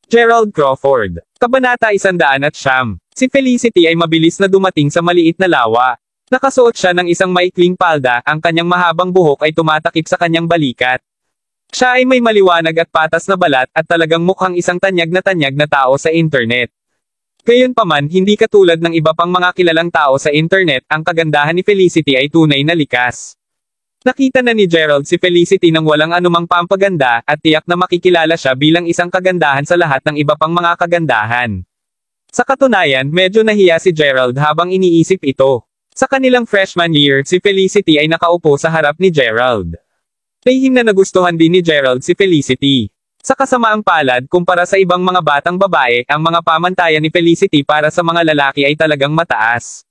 Speaker 2: Gerald Crawford. Kabanata 109. Si Felicity ay mabilis na dumating sa maliit na lawa. Nakasuot siya ng isang maikling palda, ang kanyang mahabang buhok ay tumatakip sa kanyang balikat. Siya ay may maliwanag at patas na balat at talagang mukhang isang tanyag na tao sa internet. Gayunpaman, hindi katulad ng iba pang mga kilalang tao sa internet, ang kagandahan ni Felicity ay tunay na likas. Nakita na ni Gerald si Felicity nang walang anumang pampaganda, at tiyak na makikilala siya bilang isang kagandahan sa lahat ng iba pang mga kagandahan. Sa katunayan, medyo nahiya si Gerald habang iniisip ito. Sa kanilang freshman year, si Felicity ay nakaupo sa harap ni Gerald. Lihim na nagustuhan din ni Gerald si Felicity. Sa kasamaang palad, kumpara sa ibang mga batang babae, ang mga pamantayan ni Felicity para sa mga lalaki ay talagang mataas.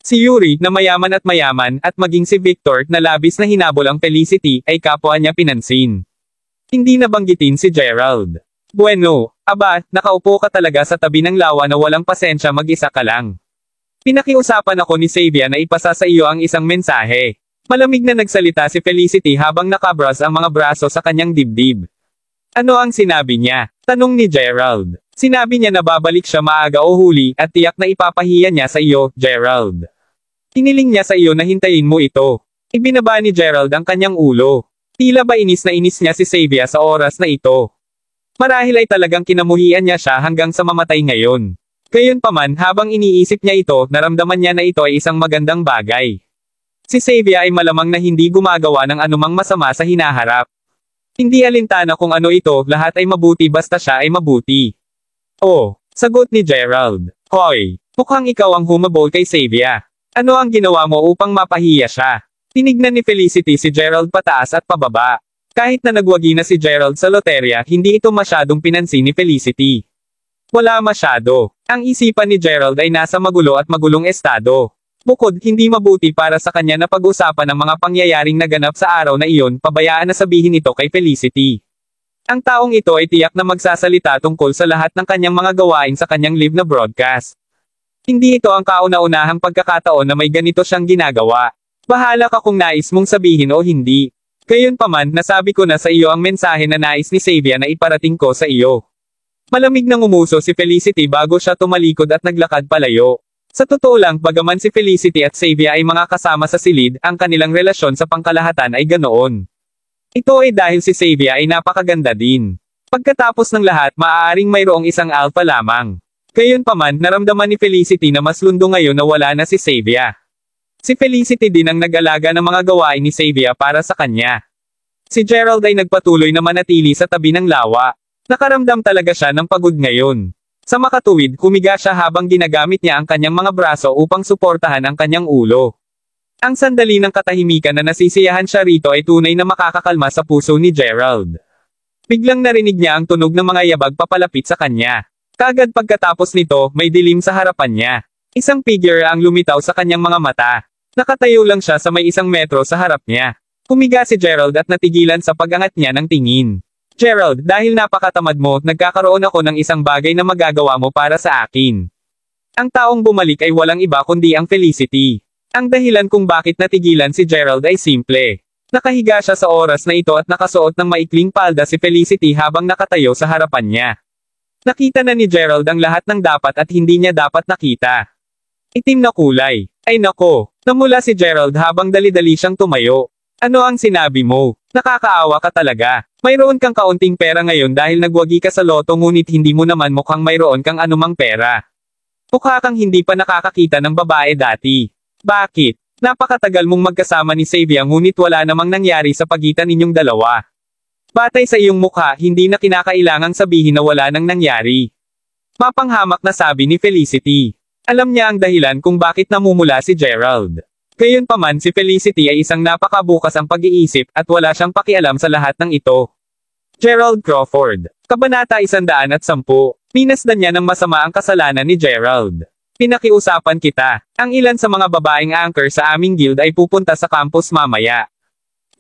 Speaker 2: Si Yuri, na mayaman at maging si Victor, na labis na hinabol ang Felicity, ay kapwa niya pinansin. Hindi nabanggitin si Gerald. Bueno, nakaupo ka talaga sa tabi ng lawa na walang pasensya, mag-isa ka lang. Pinakiusapan ako ni Xavier na ipasa sa iyo ang isang mensahe. Malamig na nagsalita si Felicity habang nakabras ang mga braso sa kanyang dibdib. Ano ang sinabi niya? Tanong ni Gerald. Sinabi niya na babalik siya maaga o huli, at tiyak na ipapahiya niya sa iyo, Gerald. Hiniling niya sa iyo na hintayin mo ito. Ibinaba ni Gerald ang kanyang ulo. Tila ba inis na inis niya si Xavier sa oras na ito. Marahil ay talagang kinamuhian niya siya hanggang sa mamatay ngayon. Gayunpaman, habang iniisip niya ito, naramdaman niya na ito ay isang magandang bagay. Si Xavier ay malamang na hindi gumagawa ng anumang masama sa hinaharap. Hindi alintana kung ano ito, lahat ay mabuti basta siya ay mabuti. Sagot ni Gerald. Hoy, mukhang ikaw ang humabol kay Xavier. Ano ang ginawa mo upang mapahiya siya? Tinignan ni Felicity si Gerald pataas at pababa. Kahit na nagwagi na si Gerald sa loterya, hindi ito masyadong pinansin ni Felicity. Wala masyado. Ang isipan ni Gerald ay nasa magulo at magulong estado. Bukod, hindi mabuti para sa kanya na pag-usapan ang mga pangyayaring naganap sa araw na iyon, pabayaan na sabihin ito kay Felicity. Ang taong ito ay tiyak na magsasalita tungkol sa lahat ng kanyang mga gawain sa kanyang live na broadcast. Hindi ito ang kauna-unahang pagkakataon na may ganito siyang ginagawa. Bahala ka kung nais mong sabihin o hindi. Gayunpaman, nasabi ko na sa iyo ang mensahe na nais ni Xavier na iparating ko sa iyo. Malamig nang umuso si Felicity bago siya tumalikod at naglakad palayo. Sa totoo lang, bagaman si Felicity at Xavier ay mga kasama sa silid, ang kanilang relasyon sa pangkalahatan ay ganoon. Ito ay dahil si Xavier ay napakaganda din. Pagkatapos ng lahat, maaaring mayroong isang alpha lamang. Gayunpaman, naramdaman ni Felicity na mas lundo ngayon na wala na si Xavier. Si Felicity din ang nag-alaga ng mga gawain ni Xavier para sa kanya. Si Gerald ay nagpatuloy na manatili sa tabi ng lawa. Nakaramdam talaga siya ng pagod ngayon. Sa makatuwid, humiga siya habang ginagamit niya ang kanyang mga braso upang suportahan ang kanyang ulo. Ang sandali ng katahimikan na nasisiyahan siya rito ay tunay na makakakalma sa puso ni Gerald. Biglang narinig niya ang tunog ng mga yabag papalapit sa kanya. Kaagad pagkatapos nito, may dilim sa harapan niya. Isang figure ang lumitaw sa kanyang mga mata. Nakatayo lang siya sa may 1 metro sa harap niya. Humiga si Gerald at natigilan sa pag-angat niya ng tingin. Gerald, dahil napakatamad mo, nagkakaroon ako ng isang bagay na magagawa mo para sa akin. Ang taong bumalik ay walang iba kundi ang Felicity. Ang dahilan kung bakit natigilan si Gerald ay simple. Nakahiga siya sa oras na ito at nakasuot ng maikling palda si Felicity habang nakatayo sa harapan niya. Nakita na ni Gerald ang lahat ng dapat at hindi niya dapat nakita. Itim na kulay. Ay nako, namula si Gerald habang dali-dali siyang tumayo. Ano ang sinabi mo? Nakakaawa ka talaga. Mayroon kang kaunting pera ngayon dahil nagwagi ka sa loto ngunit hindi mo naman mukhang mayroon kang anumang pera. Mukha kang hindi pa nakakakita ng babae dati. Bakit? Napakatagal mong magkasama ni Xavier ngunit wala namang nangyari sa pagitan ninyong dalawa. Batay sa iyong mukha, hindi na kinakailangang sabihin na wala nang nangyari. Mapanghamak na sabi ni Felicity. Alam niya ang dahilan kung bakit namumula si Gerald. Gayunpaman si Felicity ay isang napakabukas ang pag-iisip at wala siyang pakialam sa lahat ng ito. Gerald Crawford. Kabanata 110. Minasdan niya ng masama ang kasalanan ni Gerald. Pinakiusapan kita. Ang ilan sa mga babaeng anchor sa aming guild ay pupunta sa campus mamaya.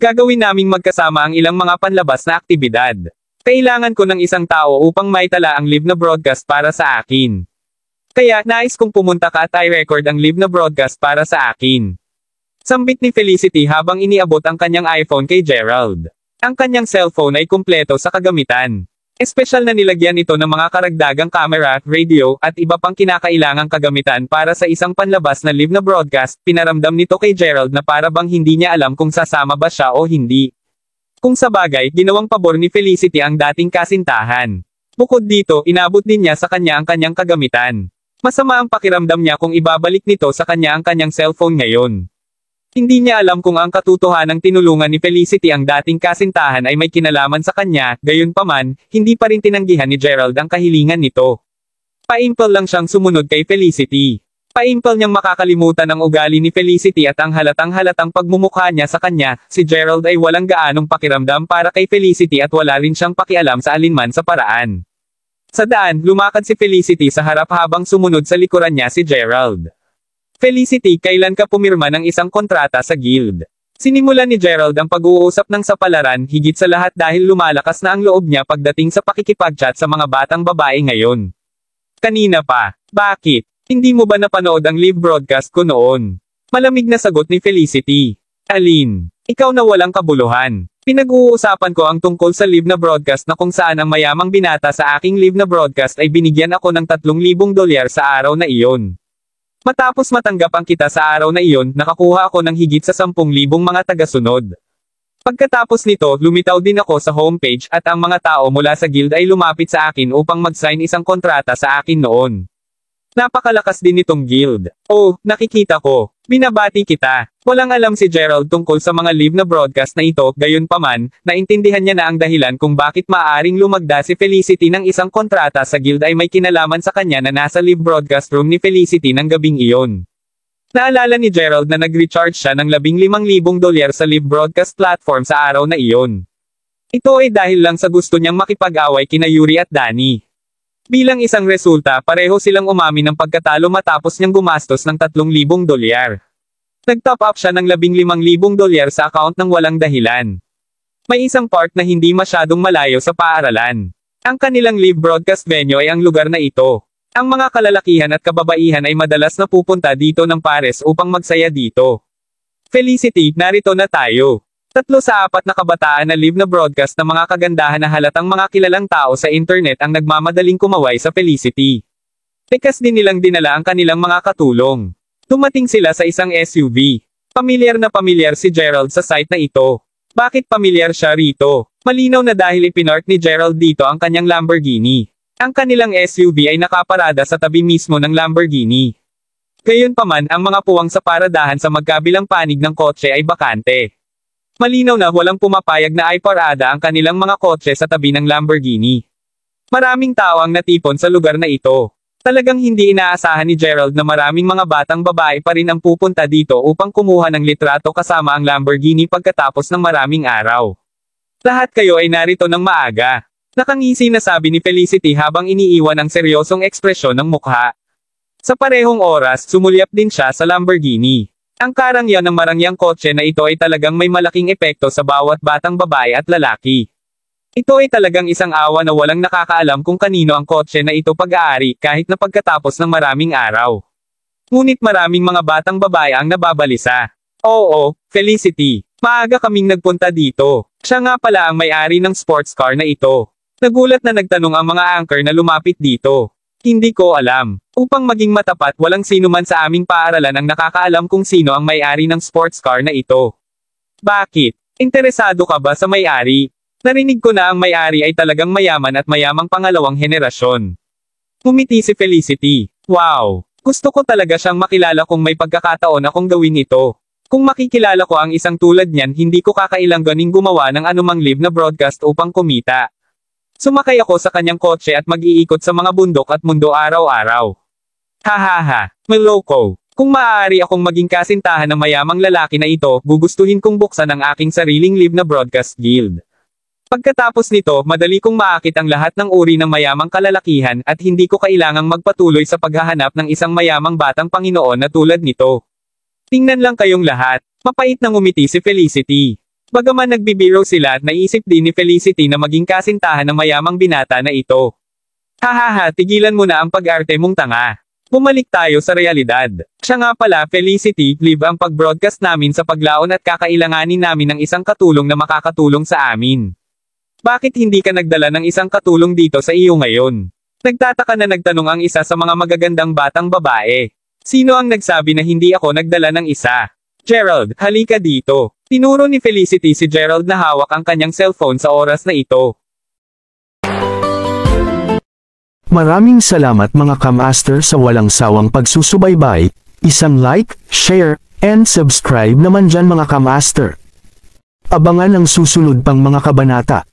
Speaker 2: Gagawin naming magkasama ang ilang mga panlabas na aktibidad. Kailangan ko ng isang tao upang maitala ang live na broadcast para sa akin. Kaya, nais kong pumunta ka at i-record ang live na broadcast para sa akin. Sambit ni Felicity habang iniabot ang kanyang iPhone kay Gerald. Ang kanyang cellphone ay kumpleto sa kagamitan. Espesyal na nilagyan ito ng mga karagdagang camera, radio, at iba pang kinakailangang kagamitan para sa isang panlabas na live na broadcast. Pinaramdam nito kay Gerald na para bang hindi niya alam kung sasama ba siya o hindi. Kung sa bagay, ginawang pabor ni Felicity ang dating kasintahan. Bukod dito, inabot din niya sa kanya ang kanyang kagamitan. Masama ang pakiramdam niya kung ibabalik nito sa kanya ang kanyang cellphone ngayon. Hindi niya alam kung ang katotohanang tinulungan ni Felicity ang dating kasintahan ay may kinalaman sa kanya, gayunpaman, hindi pa rin tinanggihan ni Gerald ang kahilingan nito. Paimpel lang siyang sumunod kay Felicity. Paimpel niyang makakalimutan ang ugali ni Felicity at ang halatang-halatang pagmumukha niya sa kanya. Si Gerald ay walang gaanong pakiramdam para kay Felicity at wala rin siyang pakialam sa alinman sa paraan. Sa daan, lumakad si Felicity sa harap habang sumunod sa likuran niya si Gerald. Felicity, kailan ka pumirma ng isang kontrata sa guild? Sinimulan ni Gerald ang pag-uusap ng sapalaran, higit sa lahat dahil lumalakas na ang loob niya pagdating sa pakikipag-chat sa mga batang babae ngayon. Kanina pa. Bakit? Hindi mo ba napanood ang live broadcast ko noon? Malamig na sagot ni Felicity. Alin? Ikaw na walang kabuluhan. Pinag-uusapan ko ang tungkol sa live na broadcast na kung saan ang mayamang binata sa aking live na broadcast ay binigyan ako ng $3,000 sa araw na iyon. Matapos matanggap ang kita sa araw na iyon, nakakuha ako ng higit sa 10,000 mga tagasunod. Pagkatapos nito, lumitaw din ako sa homepage at ang mga tao mula sa guild ay lumapit sa akin upang mag-sign isang kontrata sa akin noon. Napakalakas din nitong guild. Oh, nakikita ko. Binabati kita. Walang alam si Gerald tungkol sa mga live na broadcast na ito, gayunpaman, naintindihan niya na ang dahilan kung bakit maaaring lumagda si Felicity ng isang kontrata sa guild ay may kinalaman sa kanya na nasa live broadcast room ni Felicity ng gabing iyon. Naalala ni Gerald na nag-recharge siya ng $15,000 sa live broadcast platform sa araw na iyon. Ito ay dahil lang sa gusto niyang makipag-away kina Yuri at Danny. Bilang isang resulta, pareho silang umamin ng pagkatalo matapos niyang gumastos ng $3,000. Nag-top up siya ng $15,000 sa account ng walang dahilan. May isang part na hindi masyadong malayo sa paaralan. Ang kanilang live broadcast venue ay ang lugar na ito. Ang mga kalalakihan at kababaihan ay madalas na pupunta dito ng pares upang magsaya dito. Felicity, narito na tayo. 3 sa 4 na kabataan na live na broadcast na mga kagandahan na halatang mga kilalang tao sa internet ang nagmamadaling kumaway sa Felicity. Likas din nilang dinala ang kanilang mga katulong. Dumating sila sa isang SUV. Pamilyar na pamilyar si Gerald sa site na ito. Bakit pamilyar siya rito? Malinaw na dahil ipinark ni Gerald dito ang kanyang Lamborghini. Ang kanilang SUV ay nakaparada sa tabi mismo ng Lamborghini. Gayunpaman, ang mga puwang sa paradahan sa magkabilang panig ng kotse ay bakante. Malinaw na walang pumapayag na iparada ang kanilang mga kotse sa tabi ng Lamborghini. Maraming tao ang natipon sa lugar na ito. Talagang hindi inaasahan ni Gerald na maraming mga batang babae pa rin ang pupunta dito upang kumuha ng litrato kasama ang Lamborghini pagkatapos ng maraming araw. Lahat kayo ay narito ng maaga. Nakangisi na sabi ni Felicity habang iniiwan ang seryosong ekspresyon ng mukha. Sa parehong oras, sumulyap din siya sa Lamborghini. Ang karangyan ng marangyang kotse na ito ay talagang may malaking epekto sa bawat batang babae at lalaki. Ito ay talagang isang awa na walang nakakaalam kung kanino ang kotse na ito pag-aari kahit na pagkatapos ng maraming araw. Ngunit maraming mga batang babae ang nababalisa. Oo, Felicity. Maaga kaming nagpunta dito. Siya nga pala ang may-ari ng sports car na ito. Nagulat na nagtanong ang mga anchor na lumapit dito. Hindi ko alam. Upang maging matapat, walang sino man sa aming paaralan ang nakakaalam kung sino ang may-ari ng sports car na ito. Bakit? Interesado ka ba sa may-ari? Narinig ko na ang may-ari ay talagang mayaman at mayamang pangalawang henerasyon. Ngumiti si Felicity. Wow! Gusto ko talaga siyang makilala kung may pagkakataon akong gawin ito. Kung makikilala ko ang isang tulad niyan, hindi ko kakailanganing gumawa ng anumang live na broadcast upang kumita. Sumakay ako sa kanyang kotse at mag-iikot sa mga bundok at mundo araw-araw. Hahaha, maloko. Kung maaari akong maging kasintahan ng mayamang lalaki na ito, gugustuhin kong buksan ang aking sariling live na broadcast guild. Pagkatapos nito, madali kong maakit ang lahat ng uri ng mayamang kalalakihan at hindi ko kailangang magpatuloy sa paghahanap ng isang mayamang batang Panginoon na tulad nito. Tingnan lang kayong lahat. Mapait na ngumiti si Felicity. Bagaman nagbibiro sila, naisip din ni Felicity na maging kasintahan ng mayamang binata na ito. Hahaha, tigilan mo na ang pag-arte mong tanga. Bumalik tayo sa realidad. Siya nga pala, Felicity, live ang pag-broadcast namin sa paglaon at kakailanganin namin ng isang katulong na makakatulong sa amin. Bakit hindi ka nagdala ng isang katulong dito sa iyo ngayon? Nagtataka na nagtanong ang isa sa mga magagandang batang babae. Sino ang nagsabi na hindi ako nagdala ng isa? Gerald, halika dito. Tinuro ni Felicity si Gerald na hawak ang kanyang cellphone sa oras na ito.
Speaker 1: Maraming salamat mga kamaster sa walang sawang pagsusubaybay. Isang like, share, and subscribe naman dyan mga kamaster. Abangan ang susunod pang mga kabanata.